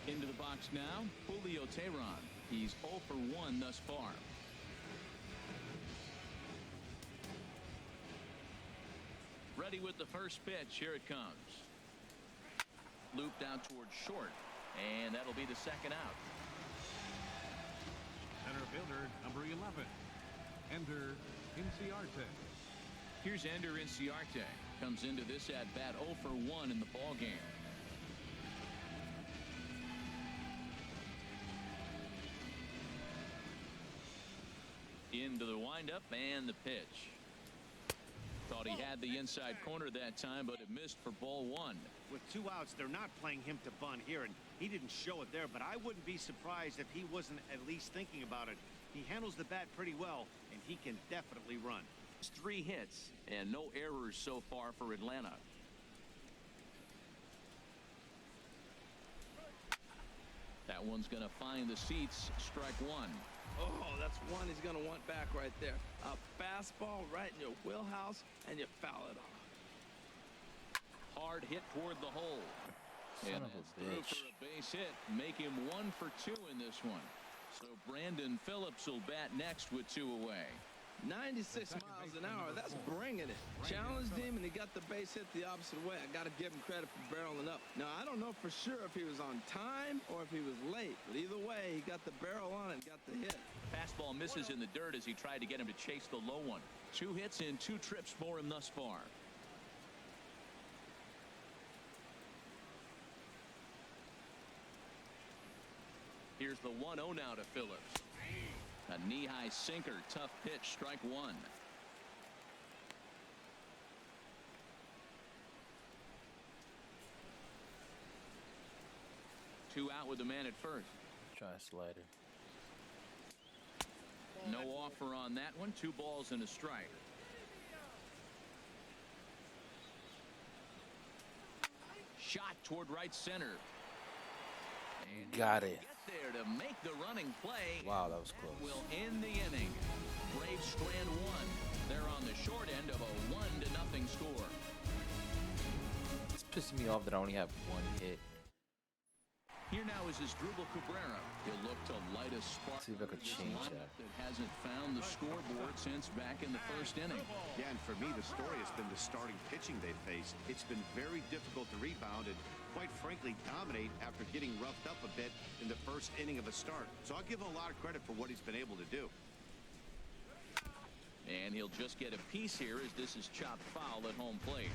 Into the box now, Julio Tehran. He's 0 for 1 thus far. Ready with the first pitch. Here it comes. Looped out towards short, and that'll be the second out. Center fielder, number 11, Ender Inciarte. Here's Ender Inciarte. Comes into this at-bat 0 for 1 in the ballgame. Into the windup and the pitch. Thought he had the inside corner that time, but it missed for ball 1. With 2 outs, they're not playing him to bunt here, and he didn't show it there, but I wouldn't be surprised if he wasn't at least thinking about it. He handles the bat pretty well, and he can definitely run. 3 hits and no errors so far for Atlanta. That one's going to find the seats. Strike 1. Oh, that's one he's going to want back right there. A fastball right in your wheelhouse, and you foul it off. Hard hit toward the hole. Son And of a it's through bitch. for a base hit. Make him 1 for 2 in this one. So Brandon Phillips will bat next with 2 away. 96 miles an hour, that's bringing it. Challenged him, and he got the base hit the opposite way. I got to give him credit for barreling up. Now, I don't know for sure if he was on time or if he was late, but either way, he got the barrel on it and got the hit. Fastball misses in the dirt as he tried to get him to chase the low one. 2 hits and 2 trips for him thus far. Here's the 1-0 now to Phillips. A knee-high sinker, tough pitch, strike 1. Two out with the man at first. Try a slider. No offer on that one. 2 balls and a strike. shot toward right center. And Got it. get there to make the running play. Wow, that was close. Will end the inning. Braves strand one. They're on the short end of a 1-0 score. It's pissing me off that I only have one hit. Here now is Asdrubal Cabrera. He'll look to light a spark. See if I could change that. That hasn't found the scoreboard since back in the first inning. Yeah, and for me, the story has been the starting pitching they faced. It's been very difficult to rebound and, quite frankly, dominate after getting roughed up a bit in the first inning of a start. So I'll give him a lot of credit for what he's been able to do. And he'll just get a piece here as this is chopped foul at home plate.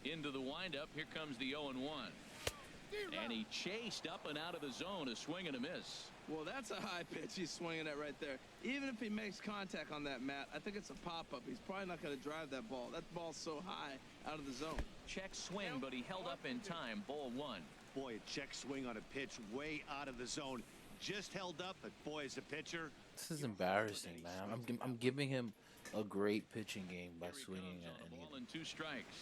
Into the windup. Here comes the 0-1. And he chased up and out of the zone, a swing and a miss. Well, that's a high pitch he's swinging at right there. Even if he makes contact on that, Matt, I think it's a pop-up. He's probably not going to drive that ball. That ball's so high out of the zone. Check swing, but he held up in time. Ball one. Boy, a check swing on a pitch way out of the zone. Just held up, but boy, as a pitcher. This is embarrassing, man. I'm giving him a great pitching game by swinging at any of Ball them. and 2 strikes.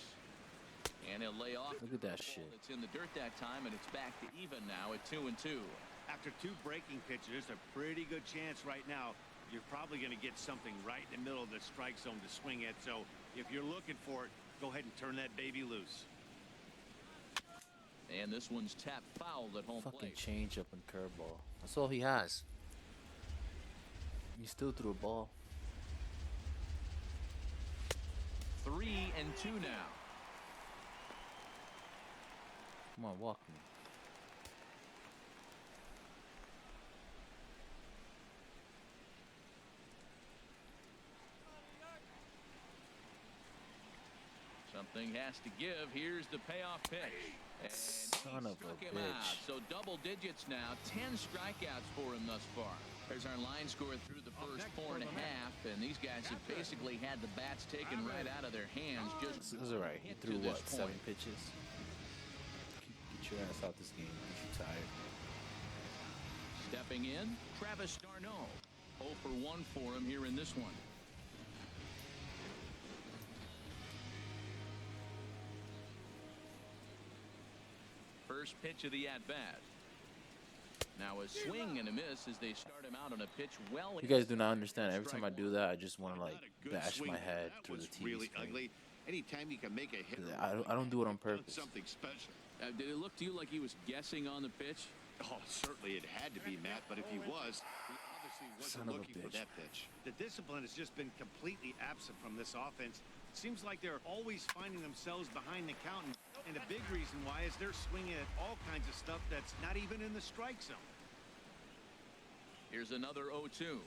And he'll lay off. Look at that shit. It's in the dirt that time, and it's back to even now at 2-2. After 2 breaking pitches, there's a pretty good chance right now you're probably going to get something right in the middle of the strike zone to swing at. So if you're looking for it, go ahead and turn that baby loose. And this one's tapped foul at home Fucking plate. change up and curveball. That's all he has. He still threw a ball. 3-2 now. Come on, walk me. Something has to give. Here's the payoff pitch. And Son of a struck him out. bitch. So double digits now. 10 strikeouts for him thus far. There's our line score through the first 4.5, and these guys have basically had the bats taken right out of their hands. Just This is alright. He hit threw to what? this 7 point. pitches? Get your ass out this game. You're tired. Stepping in, Travis d'Arnaud. 0 for 1 for him here in this one. First pitch of the at-bat. Now a swing and a miss as they start him out on a pitch well. You guys do not understand. Every time I do that, I just want to like bash my head through the TV really screen. ugly. Anytime you can make a hit, I don't do it on purpose. something special. Did it look to you like he was guessing on the pitch? Oh, certainly it had to be, Matt, but if he was, he obviously Son wasn't of a looking for bitch. that pitch. The discipline has just been completely absent from this offense. Seems like they're always finding themselves behind the count, and a big reason why is they're swinging at all kinds of stuff that's not even in the strike zone. Here's another 0-2.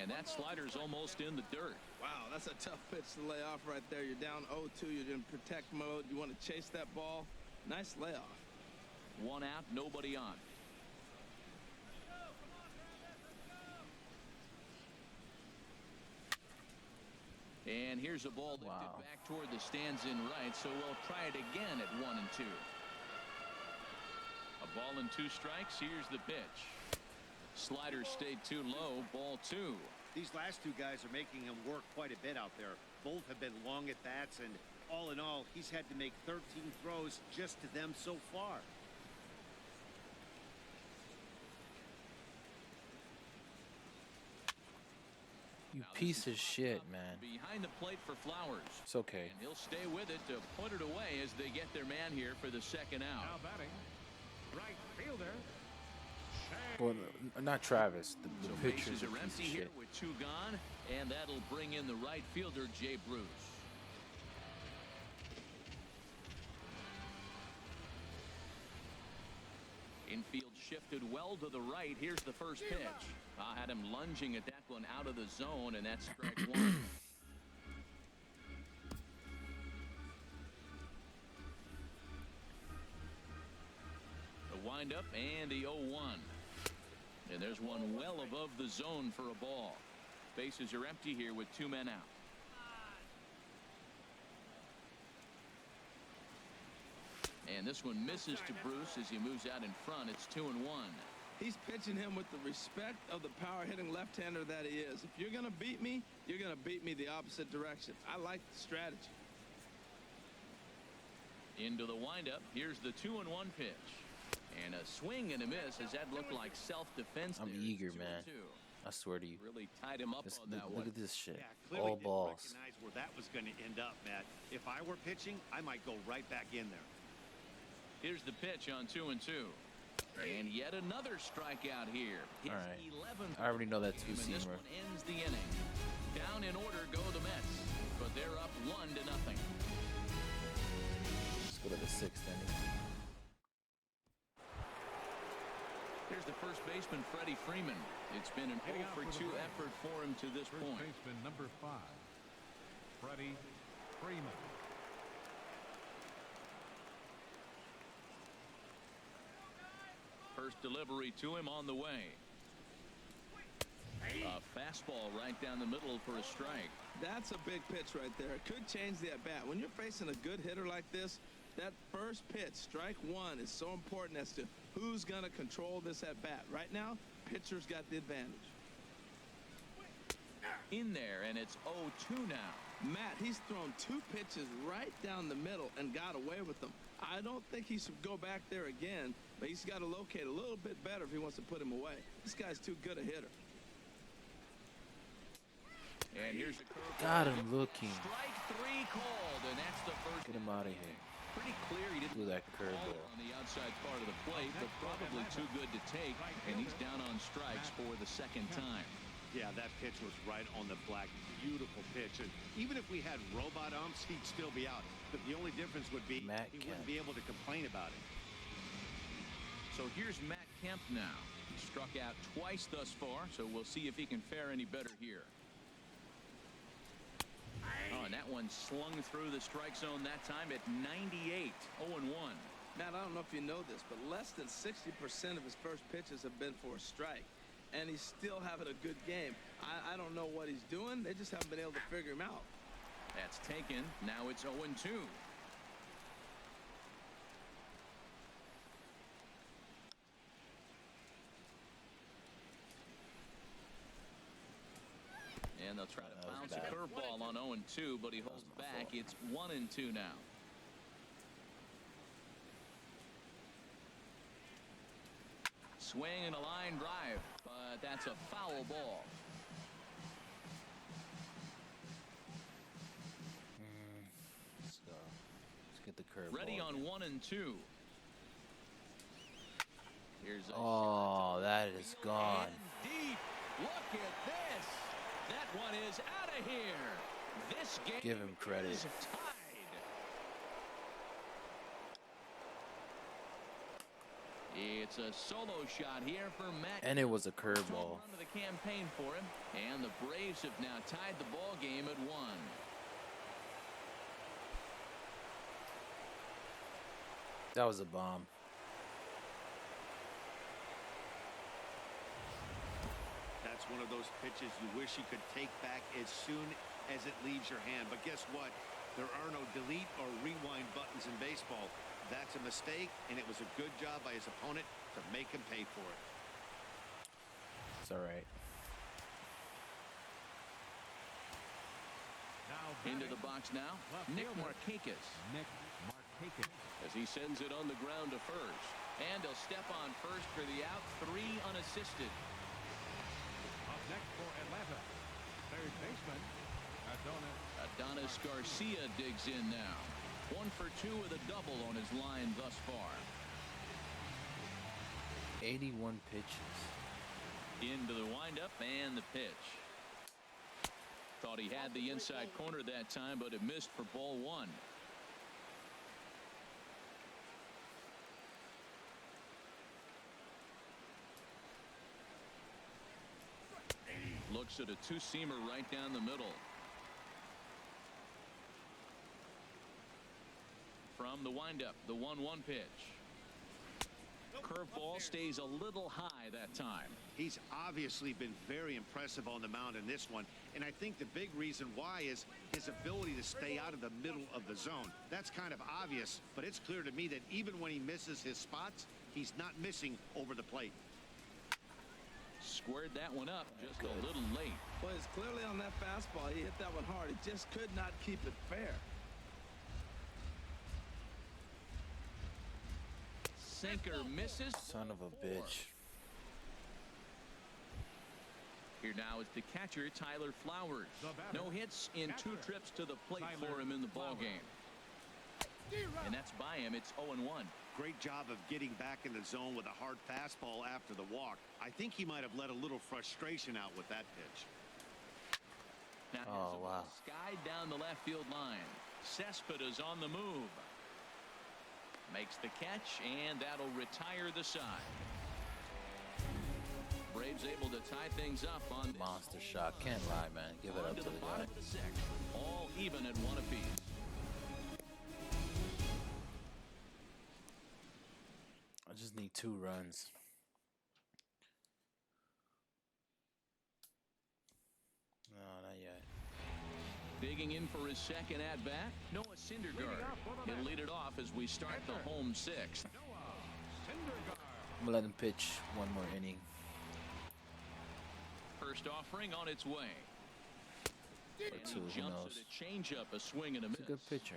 And that slider's almost in the dirt. Wow, that's a tough pitch to lay off right there. You're down 0-2. You're in protect mode. You want to chase that ball. Nice layoff. 1 out, nobody on. And here's a ball lifted Wow. back toward the stands in right, so we'll try it again at 1-2. A ball and 2 strikes. Here's the pitch. Slider stayed too low. Ball 2. These last 2 guys are making him work quite a bit out there. Both have been long at bats, and all in all, he's had to make 13 throws just to them so far. You piece of shit, man. Behind the plate for Flowers. It's okay. And he'll stay with it to put it away as they get their man here for the second out. Now batting, right fielder. Well, not Travis. The So pitcher's bases a are piece empty of here shit. with 2 gone, and that'll bring in the right fielder, Jay Bruce. Infield shifted well to the right. Here's the first pitch. Had him lunging at that one out of the zone, and that's strike 1. The windup and the 0-1. And there's one well above the zone for a ball. Bases are empty here with 2 men out. And this one misses to Bruce as he moves out in front. It's 2-1. He's pitching him with the respect of the power-hitting left-hander that he is. If you're going to beat me, you're going to beat me the opposite direction. I like the strategy. Into the windup. Here's the 2-1 pitch. And a swing and a miss. Does that look like self-defense? I'm eager, man. I swear to you. Really tied him up on that look one. at this shit. Yeah, clearly All didn't balls. recognize where that was going to end up, Matt. If I were pitching, I might go right back in there. Here's the pitch on 2-2. And yet another strikeout here. His All right. 11th I already know that game, and this two-seamer. one ends the inning. Down in order go the Mets, but they're up 1-0. Let's go to the 6th inning. Here's the first baseman, Freddie Freeman. It's been an 0-for-2 effort for him to this point. First baseman number 5, Freddie Freeman. First delivery to him on the way. A fastball right down the middle for a strike. That's a big pitch right there. It could change the at-bat. When you're facing a good hitter like this, that first pitch, strike one, is so important as to who's going to control this at-bat. Right now, pitcher's got the advantage. In there, and it's 0-2 now. Matt, he's thrown 2 pitches right down the middle and got away with them. I don't think he should go back there again, but he's got to locate a little bit better if he wants to put him away. This guy's too good a hitter. And here's the curve. Got him looking. Strike 3 called, and that's the first. Get him out of here. Pretty clear he didn't Do that call curveball. it on the outside part of the plate, but probably too good to take, and he's down on strikes for the second time. Yeah, that pitch was right on the black. Beautiful pitch. And even if we had robot umps, he'd still be out. But the only difference would be Matt he Kemp. wouldn't be able to complain about it. So here's Matt Kemp now. He struck out twice thus far, so we'll see if he can fare any better here. Oh, and that one slung through the strike zone that time at 98, 0-1. Matt, I don't know if you know this, but less than 60% of his first pitches have been for a strike. And he's still having a good game. I don't know what he's doing. They just haven't been able to figure him out. That's taken. Now it's 0-2. And they'll try to bounce a curveball on 0-2, but he holds back. It's 1-2 now. Swing and a line drive, but that's a foul ball. Let's go. Let's get the curve. Ready on 1-2. Here's a Oh, that is gone. and deep. Look at this. That one is out of here. This game Give him credit. is tied. It's a solo shot here for Matt. And it was a Home curveball. run of the campaign for him, and the Braves have now tied the ball game at 1. That was a bomb. That's one of those pitches you wish you could take back as soon as it leaves your hand. But guess what? There are no delete or rewind buttons in baseball. That's a mistake, and it was a good job by his opponent to make him pay for it. It's all right. Now Into the batting, box now, left Nick fielder. Markakis. Nick Markakis. As he sends it on the ground to first. And he'll step on first for the out, 3 unassisted. Up next for Atlanta, third baseman, Adonis Garcia digs in now. 1 for 2 with a double on his line thus far. 81 pitches. Into the windup and the pitch. Thought he had the inside corner that time, but it missed for ball 1. Looks at a two-seamer right down the middle. From the windup, the 1-1 pitch. Curveball stays a little high that time. He's obviously been very impressive on the mound in this one, and I think the big reason why is his ability to stay out of the middle of the zone. That's kind of obvious, but it's clear to me that even when he misses his spots, he's not missing over the plate. Squared that one up just a little late. Well, it's clearly on that fastball. He hit that one hard. He just could not keep it fair. Sinker misses. Son of a bitch. Here now is the catcher, Tyler Flowers. No hits in 2 trips to the plate for him in the ballgame. And that's by him. It's 0-1. Great job of getting back in the zone with a hard fastball after the walk. I think he might have let a little frustration out with that pitch. Now Oh, wow. Sky down the left field line. Cespedes on the move. Makes the catch, and that'll retire the side. Braves able to tie things up on Monster shot. Can't lie, man. Give it up to the guy. bottom of the 6th. All even at 1 apiece. I just need 2 runs. No, not yet. Digging in for his second at-bat, Noah Syndergaard. He'll lead it off as we start the home 6th. I'm gonna let him pitch 1 more inning. First offering on its way. Or And 2, he who jumps knows? at a changeup, a swing and a miss. He's a good pitcher.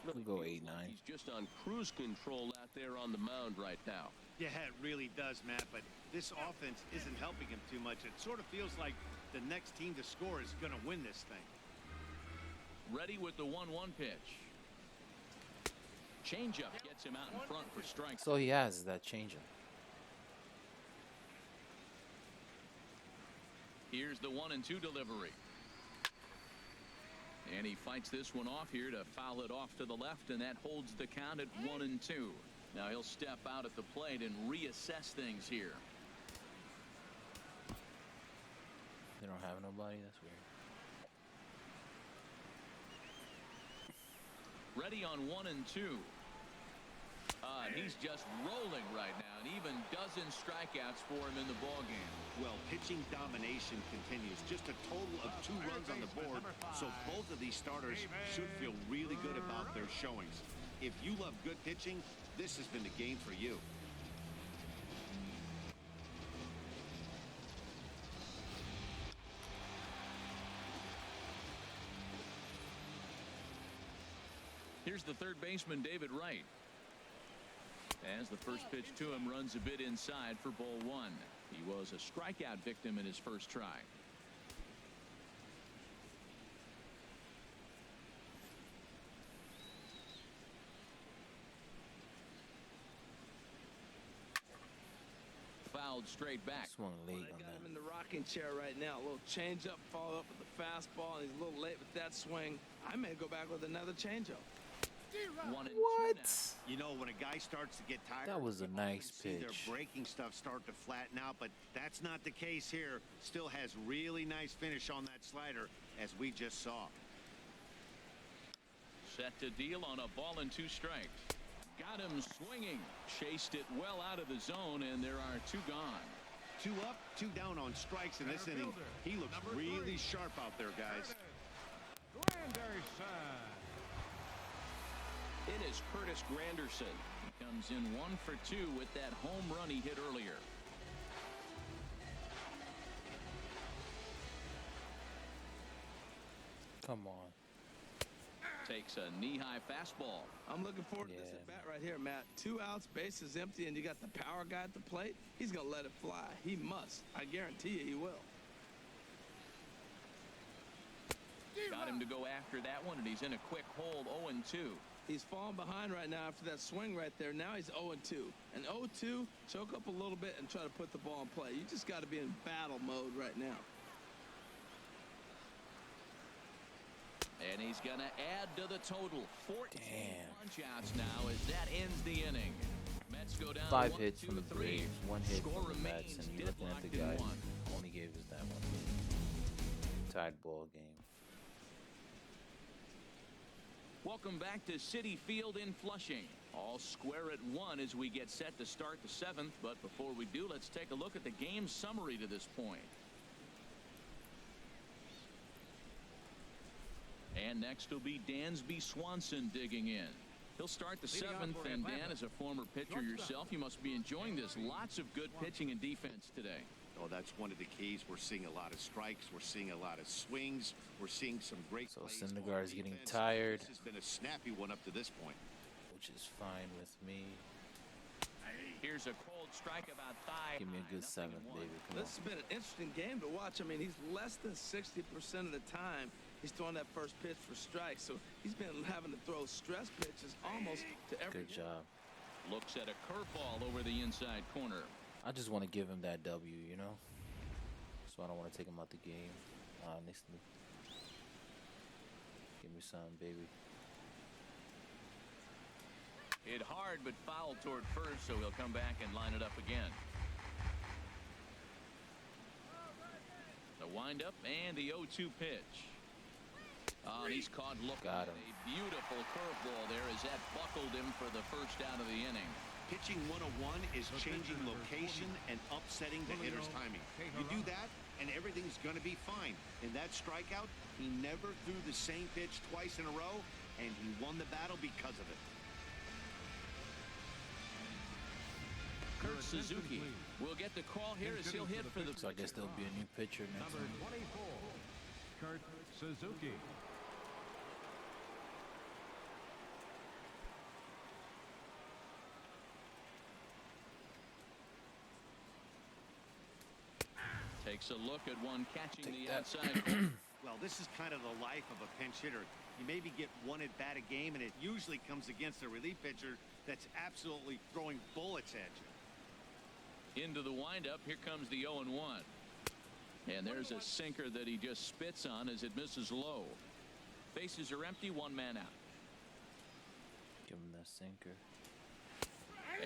We'll go 8-9. He's just on cruise control out there on the mound right now. Yeah, it really does, Matt, but this offense isn't helping him too much. It sort of feels like the next team to score is going to win this thing. Ready with the 1-1 pitch. Changeup gets him out in front for strike. So he has that changeup. Here's the 1-2 delivery. And he fights this one off here to foul it off to the left, and that holds the count at 1-2. Now he'll step out at the plate and reassess things here. They don't have nobody. That's weird. Ready on 1-2. He's just rolling right now, and even dozen strikeouts for him in the ballgame. Well, pitching domination continues. Just a total of 2 runs on the board, so both of these starters should feel really good about their showings. If you love good pitching, this has been the game for you. Here's the third baseman, David Wright. As the first pitch to him runs a bit inside for ball 1. He was a strikeout victim in his first try. Fouled straight back. Swung late They on got him that. in the rocking chair right now. A little changeup, followed up with the fastball, and he's a little late with that swing. I may go back with another changeup. 1-2 What? now. You know, when a guy starts to get tired, That was a you often nice see their pitch. breaking stuff start to flatten out, but that's not the case here. Still has really nice finish on that slider, as we just saw. Set to deal on a ball and 2 strikes. Got him swinging. Chased it well out of the zone, and there are 2 gone. 2 up, 2 down on strikes in this inning. He looks really sharp out there, guys. It is Curtis Granderson. He comes in 1 for 2 with that home run he hit earlier. Come on. Takes a knee-high fastball. I'm looking forward to this Yeah. at bat right here, Matt. 2 outs, bases empty, and you got the power guy at the plate. He's going to let it fly. He must. I guarantee you he will. Got him to go after that one, and he's in a quick hold, 0-2. He's falling behind right now after that swing right there. Now he's 0-2. And 0-2, choke up a little bit and try to put the ball in play. You just got to be in battle mode right now. And he's going to add to the total. 14 punch-outs now as that ends the inning. Mets go down 5 1, hits 2, from the 3. Braves, 1 hit Score from the Mets, remains and you're looking at the deadlocked guy in 1. who only gave us that 1 hit. Tied ball game. Welcome back to Citi Field in Flushing. All square at 1 as we get set to start the 7th. But before we do, let's take a look at the game summary to this point. And next will be Dansby Swanson digging in. He'll start the 7th, and Dan, as a former pitcher yourself, you must be enjoying this. Lots of good pitching and defense today. Oh, that's one of the keys. We're seeing a lot of strikes. We're seeing a lot of swings. We're seeing some great So plays on Syndergaard's getting defense. tired, This has been a snappy one up to this point. which is fine with me. Here's a cold strike about thigh. Give me a good high, 7th, 0-1. baby. Come This has been an interesting game to watch. I mean, he's less than 60% of the time he's throwing that first pitch for strikes. So he's been having to throw stress pitches almost to on. every Good job. Looks at a curveball over the inside corner. I just want to give him that W, you know? So I don't want to take him out the game, honestly. Give me some, baby. Hit hard, but fouled toward first, so he'll come back and line it up again. The windup and the 0-2 pitch. Oh, and he's caught looking Got at him. a beautiful curveball there as that buckled him for the first out of the inning. Pitching 101 is changing location and upsetting the hitter's timing. You do that, and everything's going to be fine. In that strikeout, he never threw the same pitch twice in a row, and he won the battle because of it. Kurt Suzuki will get the call here as he'll hit for the... So I guess there'll be a new pitcher next Number time. 24, Kurt Suzuki. Takes a look at one catching Take the that. outside corner. Well, this is kind of the life of a pinch hitter. You maybe get one at bat a game, and it usually comes against a relief pitcher that's absolutely throwing bullets at you. Into the windup, here comes the 0-1. And there's a sinker that he just spits on as it misses low. Bases are empty, one man out. Give him that sinker.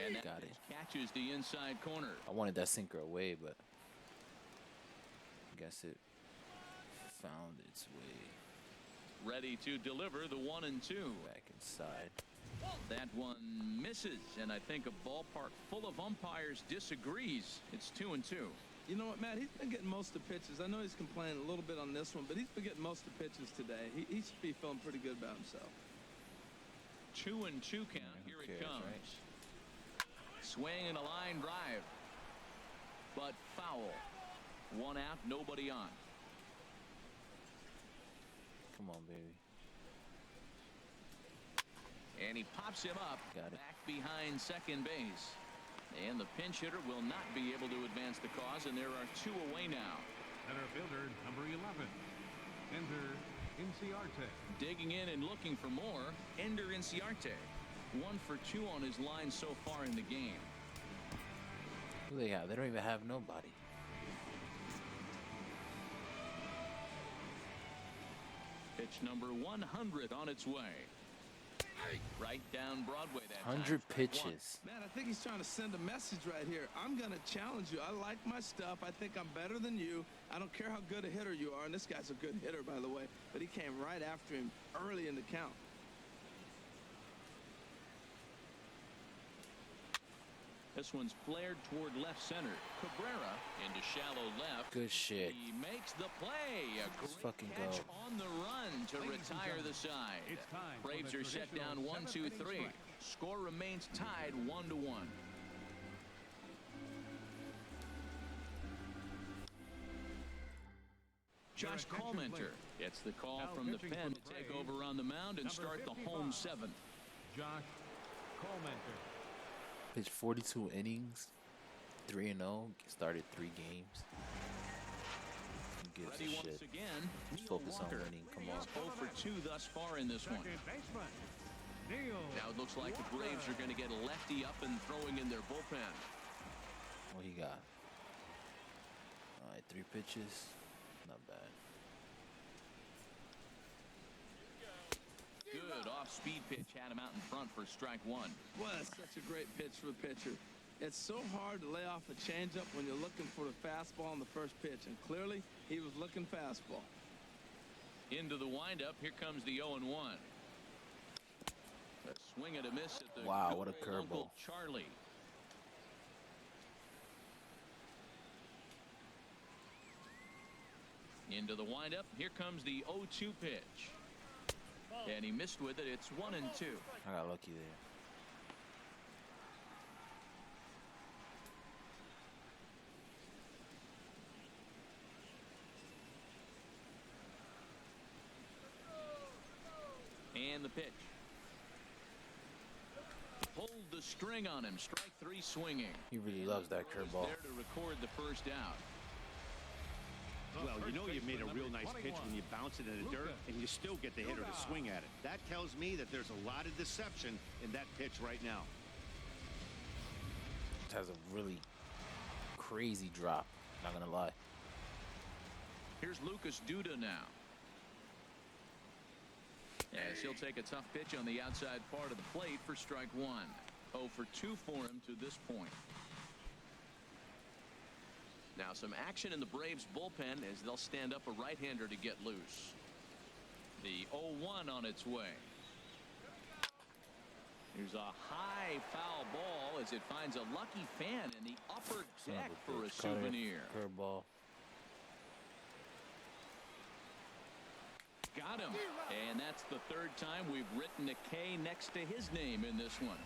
And that Got pitch it. catches the inside corner. I wanted that sinker away, but I guess it found its way Ready to deliver the 1-2. back inside. That one misses, and I think a ballpark full of umpires disagrees. It's 2-2. You know what, Matt? He's been getting most of the pitches. I know he's complaining a little bit on this one, but he's been getting most of the pitches today. He should be feeling pretty good about himself. 2-2 count. Who Here cares, it comes. right? Swing and a line drive. But foul. One out, nobody on. Come on, baby. And he pops him up Got it. back behind second base. And the pinch hitter will not be able to advance the cause, and there are two away now. Center fielder, number 11, Ender Inciarte. Digging in and looking for more, Ender Inciarte. 1 for 2 on his line so far in the game. Who they have? They don't even have nobody. Pitch number 100 on its way. Right down Broadway that time. 100 Strike one. pitches. Man, I think he's trying to send a message right here. I'm going to challenge you. I like my stuff. I think I'm better than you. I don't care how good a hitter you are. And this guy's a good hitter, by the way. But he came right after him early in the count. This one's flared toward left center. Cabrera into shallow left. Good shit. He makes the play. A Let's great fucking catch go. on the run to Ladies and retire the gentlemen, side. it's time for Braves the are set down traditional 1-2-3. seventh inning stretch. Score remains tied 1-1. Josh attention, Colmenter please. gets the call Now from the pitching pen for to the take Braves, over on the mound and number start the 55. home seventh. Josh Colmenter. Pitched 42 innings, 3-0. Started 3 games. Who gives Ready a once shit? again. Just Neil focus on Walker. winning. Come on. 0 for 2 thus far in this one. Second baseman, Neil Now it looks like the Braves are going to get a lefty up and throwing in their bullpen. What he got? All right, 3 pitches. Not bad. Good off-speed pitch had him out in front for strike one. Boy, that's such a great pitch for a pitcher. It's so hard to lay off a changeup when you're looking for the fastball on the first pitch. And clearly, he was looking fastball. Into the windup, here comes the 0-1. A swing and a miss at the Wow, what a good old Uncle curveball. Charlie. Into the windup, here comes the 0-2 pitch. And he missed with it. It's 1-2. I got lucky there. pitch. Pulled the string on him. Strike three swinging. He really loves that curveball. There to record the first out. Well, you know you made a real nice pitch when you bounce it in the dirt and you still get the hitter to swing at it. That tells me that there's a lot of deception in that pitch right now. It has a really crazy drop. Not gonna lie. Here's Lucas Duda now. As he'll take a tough pitch on the outside part of the plate for strike one. 0 for 2 for him to this point. Now some action in the Braves bullpen as they'll stand up a right-hander to get loose. The 0-1 on its way. Here's a high foul ball as it finds a lucky fan in the upper deck for a souvenir. Curveball. Got him. And that's the third time we've written a K next to his name in this one.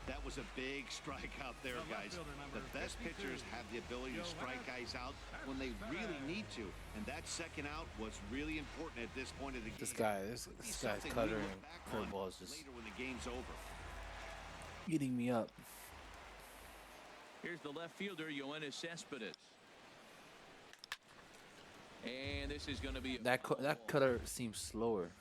That was a big strikeout there, guys. The best pitchers have the ability to strike guys out when they really need to, and that second out was really important at this point of the game. This guy's cutter and curveball is just later when the game's over. eating me up. Here's the left fielder, Yoenis Cespedes. And this is going to be That cutter seems slower.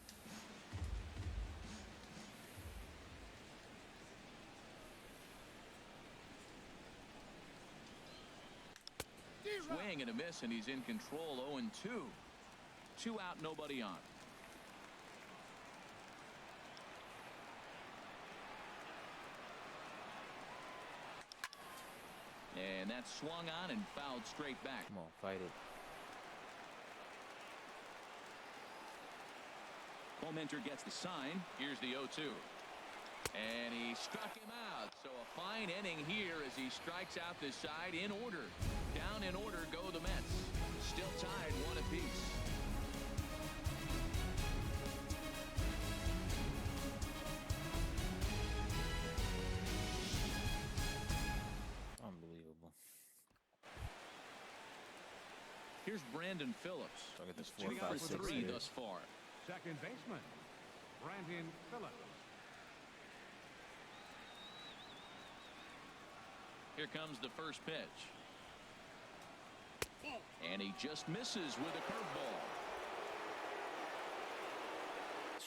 swing and a miss, and he's in control. 0-2. 2 out, nobody on. And that's swung on and fouled straight back. Come on, fight it. Comenter gets the sign. Here's the 0-2. And he struck him out. So a fine inning here as he strikes out this side in order. Down in order go the Mets. Still tied 1 apiece. Unbelievable. Here's Brandon Phillips. So I get this 2 4, 5, for 6 3 here. thus far. Second baseman, Brandon Phillips. Here comes the first pitch. And he just misses with a curveball.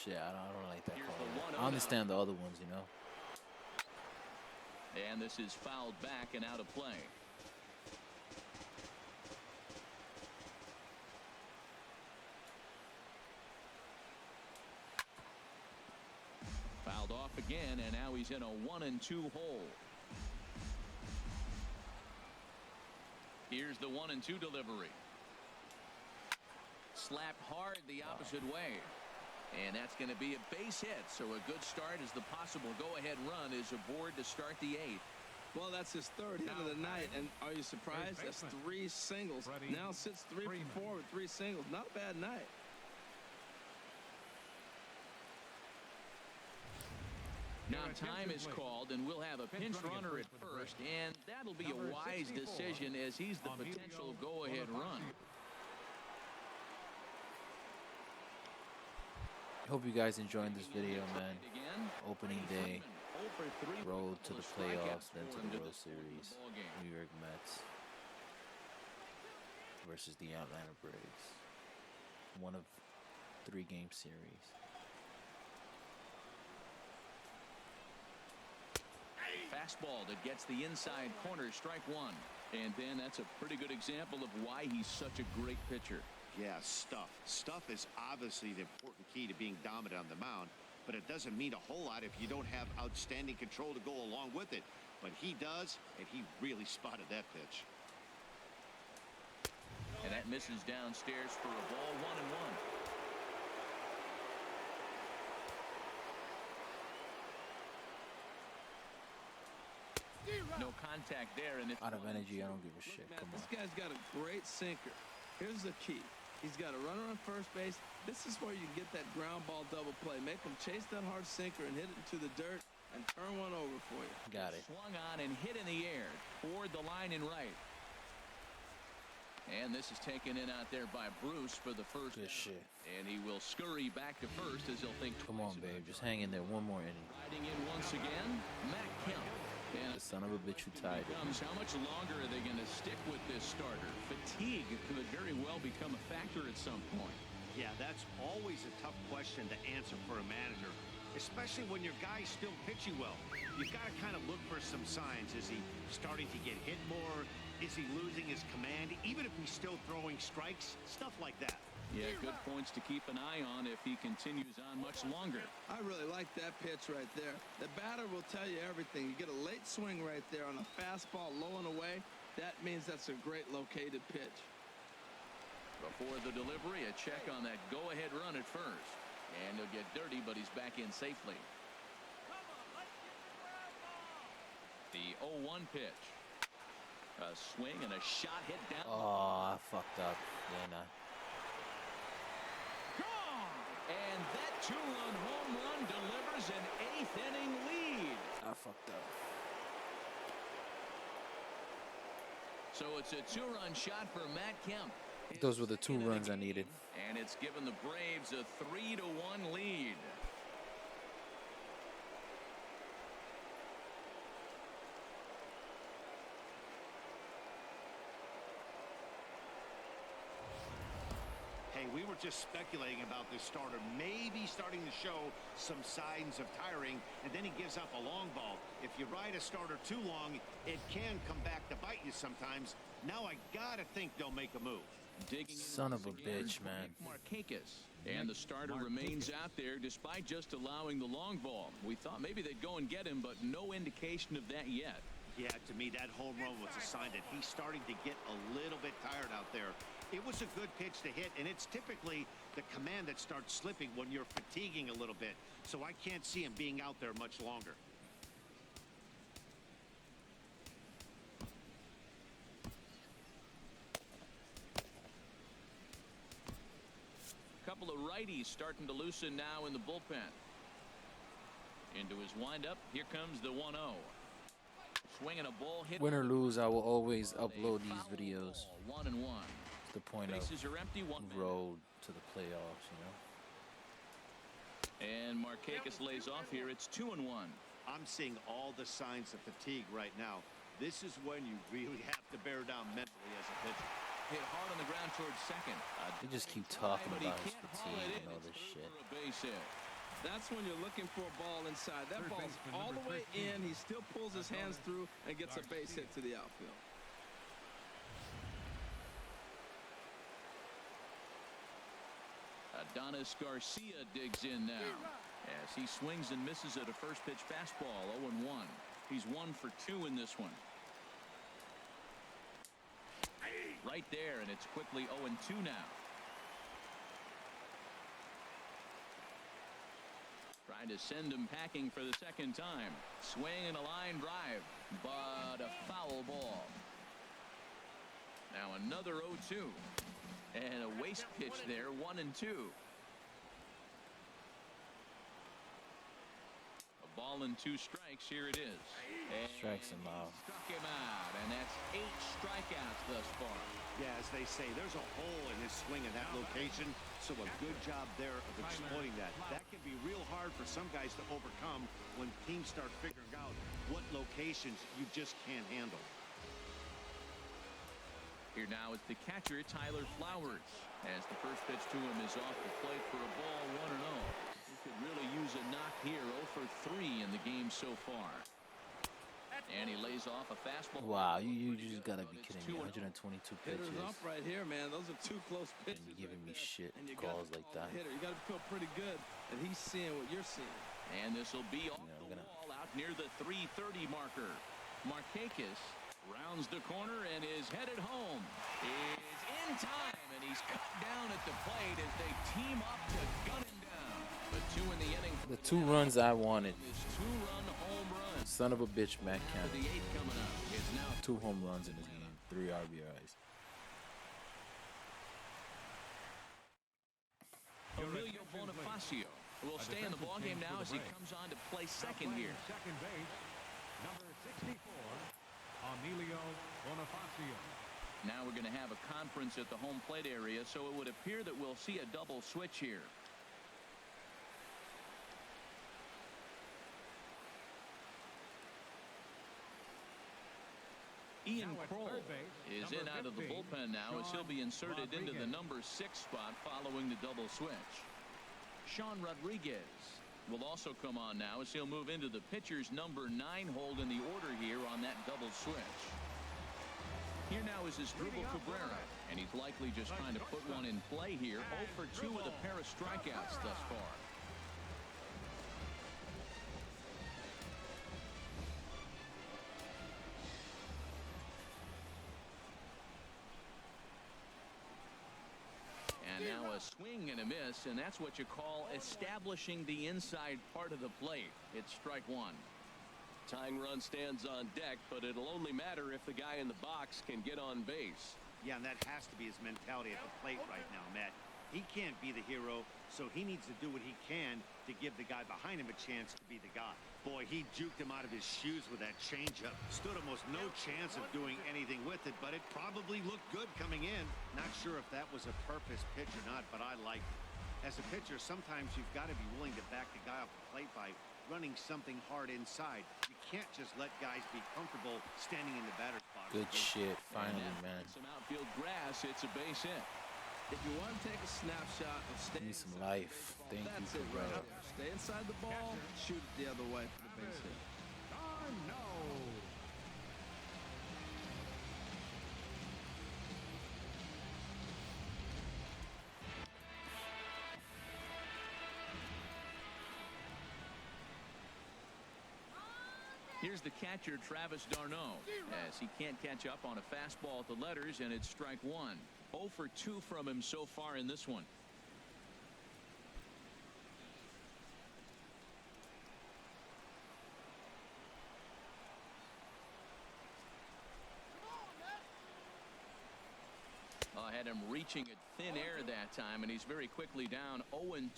Shit, I don't like that Here's call. the 1-0 I understand the other ones, you know. And this is fouled back and out of play. Fouled off again, and now he's in a 1-2 hole. Here's the 1-2 delivery. Slapped hard the opposite way. And that's going to be a base hit. So a good start as the possible go-ahead run is aboard to start the 8th. Well, that's his 3rd hit of the night, and are you surprised? That's 3 singles. Now sits 3 for 4 with 3 singles. Not a bad night. Now time is called, and we'll have a pinch runner at first, and that'll be a wise decision as he's the potential go-ahead run. Hope you guys enjoyed this video, man. Opening day, road to the playoffs, then to the World Series. New York Mets versus the Atlanta Braves. One of 3-game series. Fastball that gets the inside corner, strike 1. And then that's a pretty good example of why he's such a great pitcher. Yeah, stuff. Stuff is obviously the important key to being dominant on the mound, but it doesn't mean a whole lot if you don't have outstanding control to go along with it. But he does, and he really spotted that pitch. And that misses downstairs for a ball. 1-1. No contact there, and it's Out of energy, I don't give a shit. Look, Come man, on. this guy's got a great sinker. Here's the key. He's got a runner on first base. This is where you get that ground ball double play. Make him chase that hard sinker and hit it into the dirt and turn one over for you. Got it. Swung on and hit in the air toward the line and right. And this is taken in out there by Bruce for the first. Good shit. And he will scurry back to first as he'll think Come on, babe. Just hang in there. One more inning. riding in once again, Matt Kemp. And The son of a bitch who tied it. becomes, how much longer are they going to stick with this starter? Fatigue could very well become a factor at some point. Yeah, that's always a tough question to answer for a manager, especially when your guy's still pitching well. You've got to kind of look for some signs. Is he starting to get hit more? Is he losing his command, even if he's still throwing strikes? Stuff like that. Yeah, good points to keep an eye on if he continues on much longer. I really like that pitch right there. The batter will tell you everything. You get a late swing right there on a fastball low and away. That means that's a great located pitch. Before the delivery, a check on that go-ahead run at first. And he'll get dirty, but he's back in safely. The 0-1 pitch. A swing and a shot hit down. Oh, I fucked up. Didn't I? Gone! And that two-run home run delivers an eighth-inning lead. I fucked up. So it's a two-run shot for Matt Kemp. Those were the 2 runs I needed. And it's given the Braves a 3-1 lead. Hey, we were just speculating about this starter maybe starting to show some signs of tiring, and then he gives up a long ball. If you ride a starter too long, it can come back to bite you sometimes. Now I gotta think they'll make a move. Digging Son of a bitch, man. Markakis. And the starter remains out there despite just allowing the long ball. We thought maybe they'd go and get him, but no indication of that yet. Yeah, to me, that home run was a sign that he's starting to get a little bit tired out there. It was a good pitch to hit, and it's typically the command that starts slipping when you're fatiguing a little bit. So I can't see him being out there much longer. Couple of righties starting to loosen now in the bullpen. Into his windup, here comes the 1-0. Swinging a ball hit. Win or lose, I will always upload these videos. 1-1. The point of Bases are empty. One road to the playoffs, you know. And Markakis lays off here. It's 2-1. I'm seeing all the signs of fatigue right now. This is when you really have to bear down mentally as a pitcher. Hit hard on the ground towards second. They just keep talking But he about his can't haul fatigue it and all in. this It's shit. for a base hit. That's when you're looking for a ball inside. That Third ball's baseman, all the number way 13. in. He still pulls his hands through and gets a base hit to the outfield. Adonis Garcia digs in now as he swings and misses at a first pitch fastball. 0-1. He's 1 for 2 in this one. Right there, and it's quickly 0-2 now. Trying to send him packing for the second time. Swing and a line drive, but a foul ball. Now another 0-2. And a waste pitch there, 1-2. A ball and 2 strikes. Here it is. And Strikes him out. struck him out, and that's 8 strikeouts thus far. Yeah, as they say, there's a hole in his swing in that location, so a good job there of exploiting that. That can be real hard for some guys to overcome when teams start figuring out what locations you just can't handle. Here now is the catcher, Tyler Flowers, as the first pitch to him is off the plate for a ball, 1-0. He could really use a knock here, 0 for 3 in the game so far. And he lays off a fastball. Wow, you just gotta be kidding me. 122 pitches. Hitters up right here, man. Those are 2 close pitches. And you're giving me right shit there. And you calls gotta like call that. the hitter. You got to feel pretty good that he's seeing what you're seeing. And this will be off I'm the gonna- wall out near the 330 marker. Markakis rounds the corner and is headed home. Is in time, and he's cut down at the plate as they team up to gun him down. But 2 in the inning. The 2 runs I wanted. This 2-run home run. Son of a bitch, Matt The Kemp. 8 coming up is now 2 home runs in this game. 3 RBIs. Emilio Bonifacio will stay in the ballgame now as he comes on to play second here. Second base, number 64, Emilio Bonifacio. Now we're going to have a conference at the home plate area, so it would appear that we'll see a double switch here. Ian Now at Kroll third base, is in number out of the 15, bullpen now as he'll be inserted into the Rodriguez. number 6 spot following the double switch. Sean Rodriguez will also come on now as he'll move into the pitcher's number 9 hold in the order here on that double switch. Here now is Asdrubal Cabrera, and he's likely just trying to put one in play here. 0 for 2 with a pair of strikeouts thus far. And now a swing and a miss, and that's what you call establishing the inside part of the plate. It's strike one. Tying run stands on deck, but it'll only matter if the guy in the box can get on base. Yeah, and that has to be his mentality at the plate right now, Matt. He can't be the hero, so he needs to do what he can to give the guy behind him a chance to be the guy. Boy, he juked him out of his shoes with that changeup. Stood almost no chance of doing anything with it, but it probably looked good coming in. Not sure if that was a purpose pitch or not, but I liked it. As a pitcher, sometimes you've got to be willing to back the guy off the plate by running something hard inside. You can't just let guys be comfortable standing in the batter's box. Good shit. Finally, And man. some outfield grass. It's a base hit. If you want to take a snapshot of staying Need some inside the life. baseball, Thank you, that's it right Cabrera. there. Stay inside the ball, shoot it the other way for the base hit. No. Here's the catcher, Travis d'Arnaud, as he can't catch up on a fastball at the letters, and it's strike one. 0 for 2 from him so far in this one. Had him reaching at thin air that time, and he's very quickly down 0-2.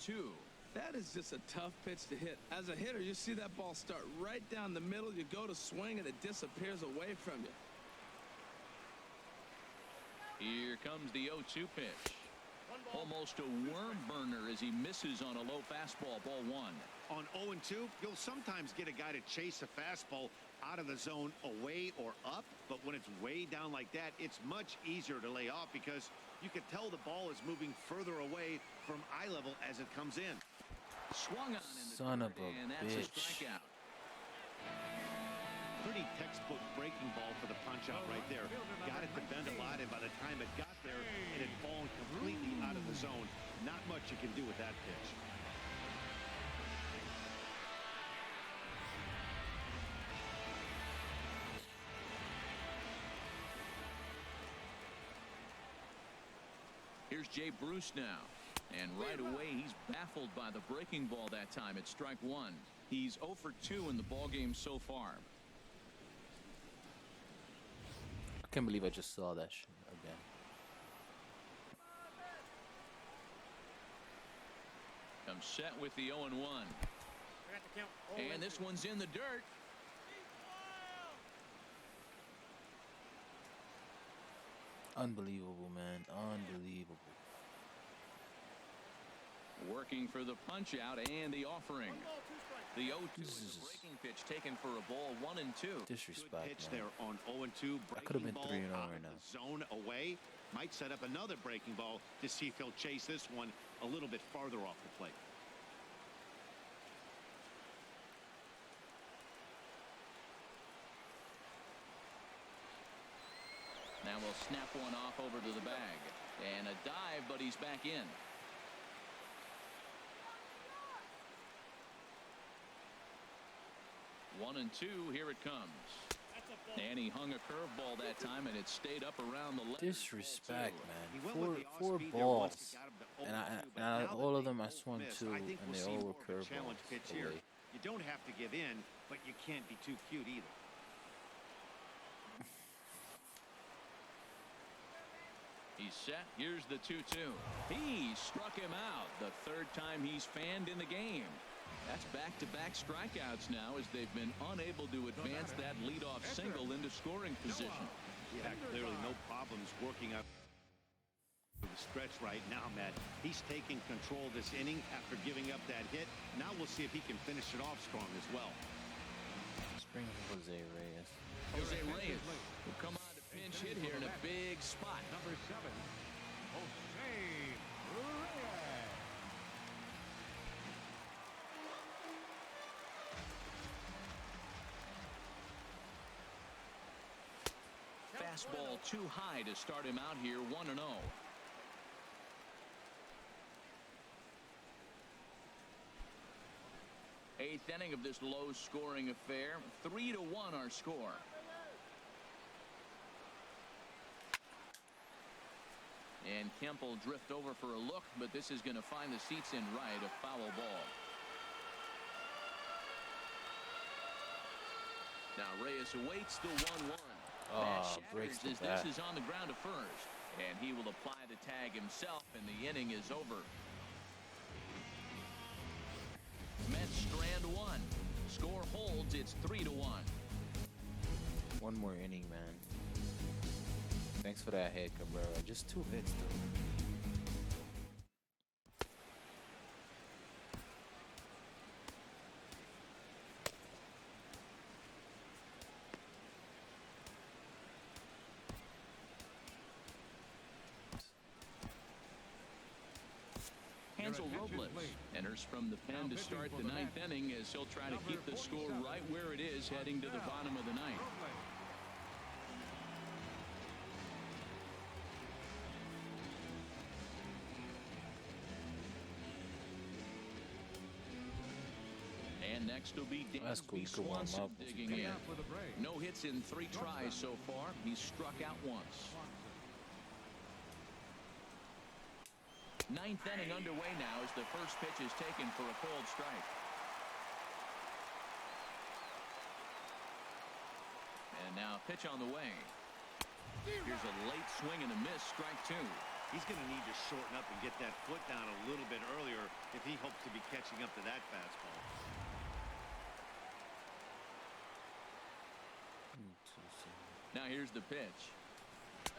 That is just a tough pitch to hit. As a hitter, you see that ball start right down the middle. You go to swing, and it disappears away from you. Here comes the 0-2 pitch. Almost a worm burner as he misses on a low fastball, ball one. On 0-2, you'll sometimes get a guy to chase a fastball out of the zone away or up, but when it's way down like that, it's much easier to lay off because you can tell the ball is moving further away from eye level as it comes in. Swung on in the Son of third, a and that's a bitch. strikeout. Pretty textbook breaking ball for the punch out right there. Got it to bend a lot, and by the time it got there, it had fallen completely out of the zone. Not much you can do with that pitch. Here's Jay Bruce now. And right away, he's baffled by the breaking ball that time. It's strike one. He's 0 for 2 in the ballgame so far. I can't believe I just saw that shit again. Comes set with the 0-1. And this one's in the dirt. Unbelievable, man. Unbelievable. Working for the punch out and the offering. The 0-2 This is is a breaking pitch taken for a ball 1-2. Disrespect, Pitch man. there on 0-2. That could have been breaking 3-0 ball out right of now. the zone away. Might set up another breaking ball to see if he'll chase this one a little bit farther off the plate. Now we'll snap one off over to the bag. And a dive, but he's back in. One and two, here it comes. And he hung a curveball that time, and it stayed up around the left. Disrespect, He man. went with the Four off-speed there once balls. he got him to And 0-2, but I now that all of they them I both swung missed, to, I think and we'll they see all more were of a challenge curveballs pitch here. away. You don't have to give in, but you can't be too cute either. He's set. Here's the 2-2. He struck him out. The third time he's fanned in the game. That's back-to-back strikeouts now as they've been unable to advance that leadoff single into scoring position. Yeah, clearly no problems working out the stretch right now, Matt. He's taking control this inning after giving up that hit. Now we'll see if he can finish it off strong as well. Let's bring Jose Reyes. Jose Reyes will come on to pinch hit here in a big spot. Number 7, Jose Reyes. Fastball too high to start him out here, 1-0. Eighth inning of this low-scoring affair. 3-1 our score. And Kemp will drift over for a look, but this is going to find the seats in right, a foul ball. Now Reyes awaits the 1-1. Oh, breaks the as bat. this is on the ground to first, and he will apply the tag himself, and the inning is over. Mets strand one. Score holds. It's 3-1. One more inning, man. Thanks for that hit, Cabrera. Just 2 hits, though. Hansel Robles enters from the pen to start the 9th inning as he'll try to keep the score right where it is heading to the bottom of the 9th. And next will be That's cool. Dansby You can warm Swanson up. digging in. No hits in 3 tries so far. He's struck out once. 9th inning underway now as the first pitch is taken for a cold strike. And now pitch on the way. Here's a late swing and a miss, strike 2. He's going to need to shorten up and get that foot down a little bit earlier if he hopes to be catching up to that fastball. Now here's the pitch.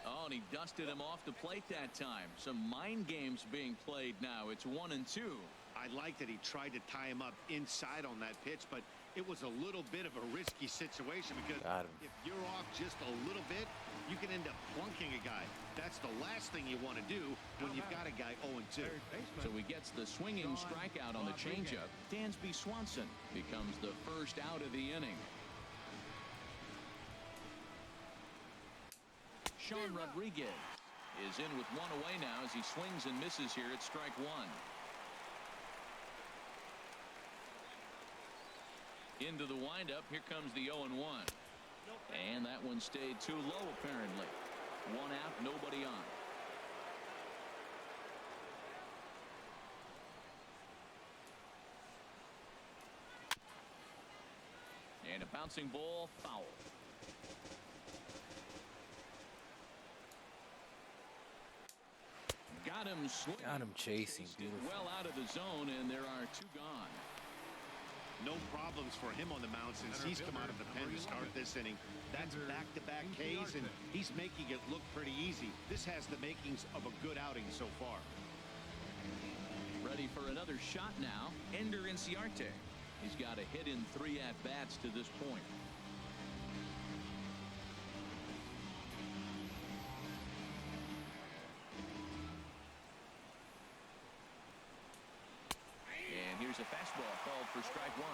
Oh, and he dusted him off the plate that time. Some mind games being played now. It's 1-2. I like that he tried to tie him up inside on that pitch, but it was a little bit of a risky situation because if you're off just a little bit, you can end up plunking a guy. That's the last thing you want to do when you've got a guy 0-2. So he gets the swinging strikeout on the changeup. Dansby Swanson becomes the first out of the inning. Sean Rodriguez is in with 1 away now as he swings and misses here at strike 1. Into the windup. Here comes the 0-1. And that one stayed too low apparently. 1 out, nobody on. And a bouncing ball, foul. Got him swinging. Got him chasing. Beautiful. Well out of the zone, and there are 2 gone. No problems for him on the mound since he's come out of the pen to start this inning. That's back-to-back Ks, and he's making it look pretty easy. This has the makings of a good outing so far. Ready for another shot now. Ender Inciarte. He's got a hit in 3 at-bats to this point. And here's a fastball called for strike 1.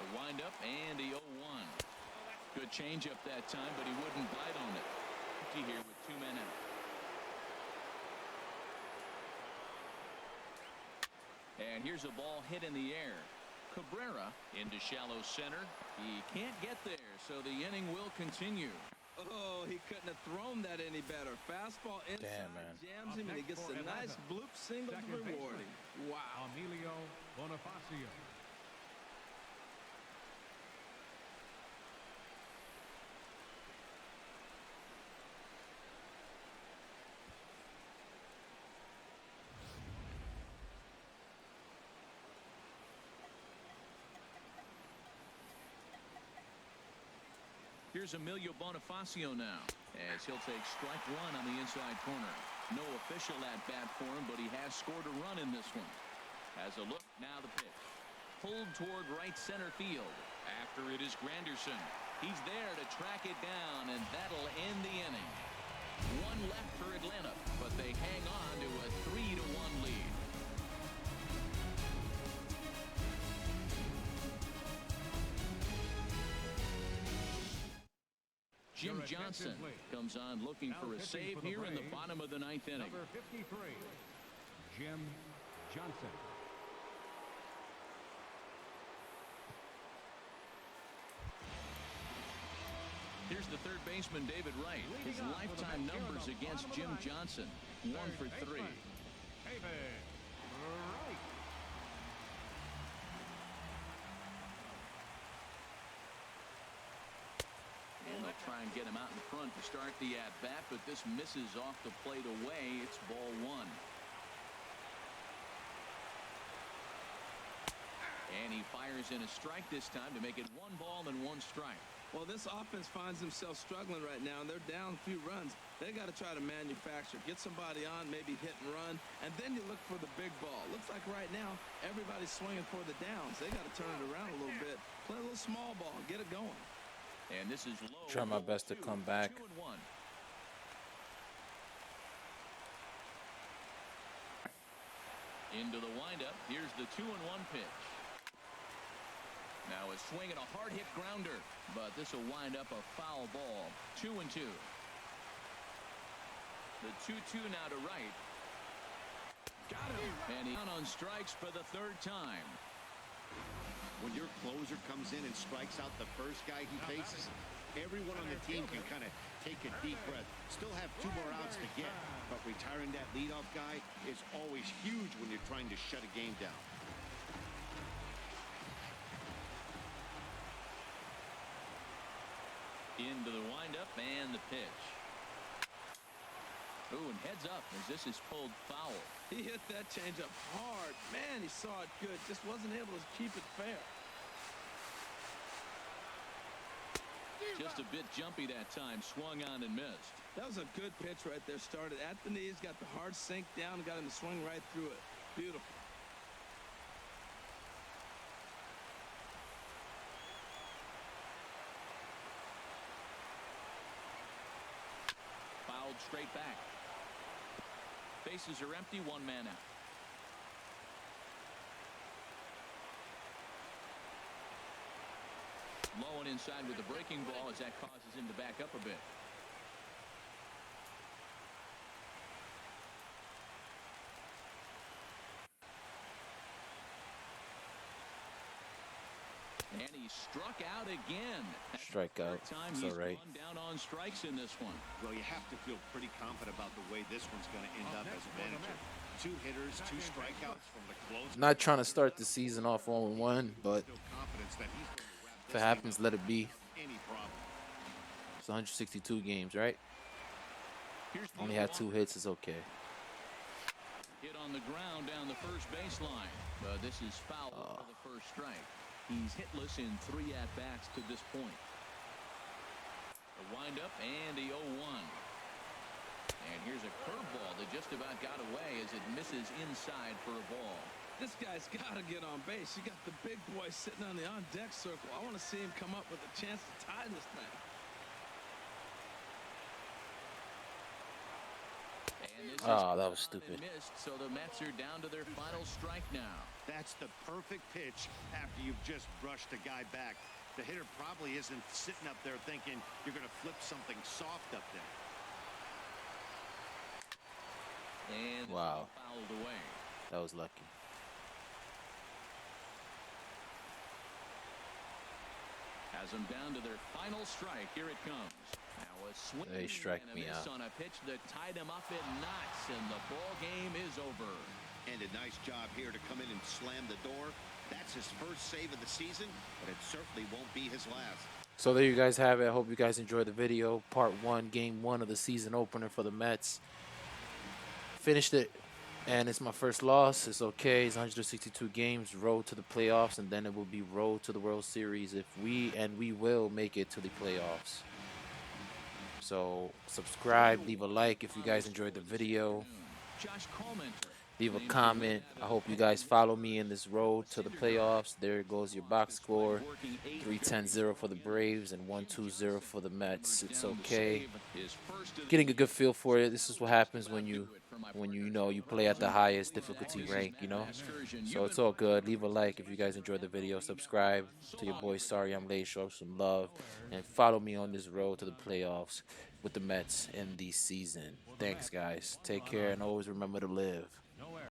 A windup and a 0-1. Good changeup that time, but he wouldn't bite on it. Empty here with 2 men out. And here's a ball hit in the air. Cabrera into shallow center. He can't get there, so the inning will continue. Oh, he couldn't have thrown that any better. Fastball inside, man. jams him, and he gets a nice bloop single to reward him. Wow. Emilio Bonifacio. Here's Emilio Bonifacio now, as he'll take strike one on the inside corner. No official at bat for him, but he has scored a run in this one. Has a look, now the pitch. Pulled toward right center field. After it is Granderson. He's there to track it down, and that'll end the inning. One left for Atlanta, but they hang on to a 3-1 lead. Jim Johnson comes on looking for a save here in the bottom of the ninth inning. Number 53, Jim Johnson. Here's the third baseman, David Wright. His lifetime numbers against Jim Johnson, 1 for 3. David Wright. And they'll try and get him out in front to start the at-bat, but this misses off the plate away. It's ball one. And he fires in a strike this time to make it 1 ball and 1 strike. Well, this offense finds themselves struggling right now, and they're down a few runs. They got to try to manufacture, get somebody on, maybe hit and run, and then you look for the big ball. Looks like right now everybody's swinging for the downs. They got to turn it around a little bit, play a little small ball, get it going. And this is low. Try my best to come back. 2-1. Into the windup. Here's the 2-1 pitch. Now a swing and a hard hit grounder, but this will wind up a foul ball. 2-2. The 2-2 now to Wright. Got him. And he's on strikes for the 3rd time. When your closer comes in and strikes out the first guy he faces, everyone on the team can kind of take a deep breath. Still have 2 more outs to get, but retiring that leadoff guy is always huge when you're trying to shut a game down. Into the windup and the pitch. Ooh, and heads up as this is pulled foul. He hit that changeup hard. Man, he saw it good. Just wasn't able to keep it fair. Just a bit jumpy that time. Swung on and missed. That was a good pitch right there. Started at the knees, got the hard sink down, and got him to swing right through it. Beautiful. Fouled straight back. Bases are empty. 1 man out. Low and inside with the breaking ball as that causes him to back up a bit. And he struck out again. Strikeout. Time It's he's all right. gone down on strikes in this one. Well, you have to feel pretty confident about the way this one's going to end up as a manager. 2 hitters, 2 strikeouts from the close. Not trying to start the season off 1-1, but Still confidence that he's going to wrap if this it thing happens, up let it be. without any problem. It's 162 games, right? Here's the Only had 0-1. 2 hits. It's okay. Hit on the ground down the first baseline. This is foul for the first strike. He's hitless in 3 at-bats to this point. The windup and the 0-1. And here's a curveball that just about got away as it misses inside for a ball. This guy's got to get on base. You got the big boy sitting on the on-deck circle. I want to see him come up with a chance to tie this thing. And this is That was on stupid. and missed, so the Mets are down to their final strike now. That's the perfect pitch after you've just brushed a guy back. The hitter probably isn't sitting up there thinking you're going to flip something soft up there. And this Wow. is fouled away. That was lucky. Has them down to their final strike. Here it comes. Now a swing They strike and a me miss out. on a pitch that tied him up in knots, and the ball game is over. And a nice job here to come in and slam the door. That's his first save of the season, but it certainly won't be his last. So there you guys have it. I hope you guys enjoyed the video. Part 1, Game 1 of the season opener for the Mets. Finished it And it's my first loss. It's okay. It's 162 games, road to the playoffs, and then it will be road to the World Series if we will make it to the playoffs. So subscribe, leave a like if you guys enjoyed the video. Leave a comment. I hope you guys follow me in this road to the playoffs. There goes your box score. 3-10-0 for the Braves and 1-2-0 for the Mets. It's okay. Getting a good feel for it. This is what happens when you know you play at the highest difficulty rank, So it's all good. Leave a like if you guys enjoyed the video. Subscribe to your boy Sorry I'm Late. Show some love and follow me on this road to the playoffs with the Mets in the season. Thanks guys. Take care and always remember to live.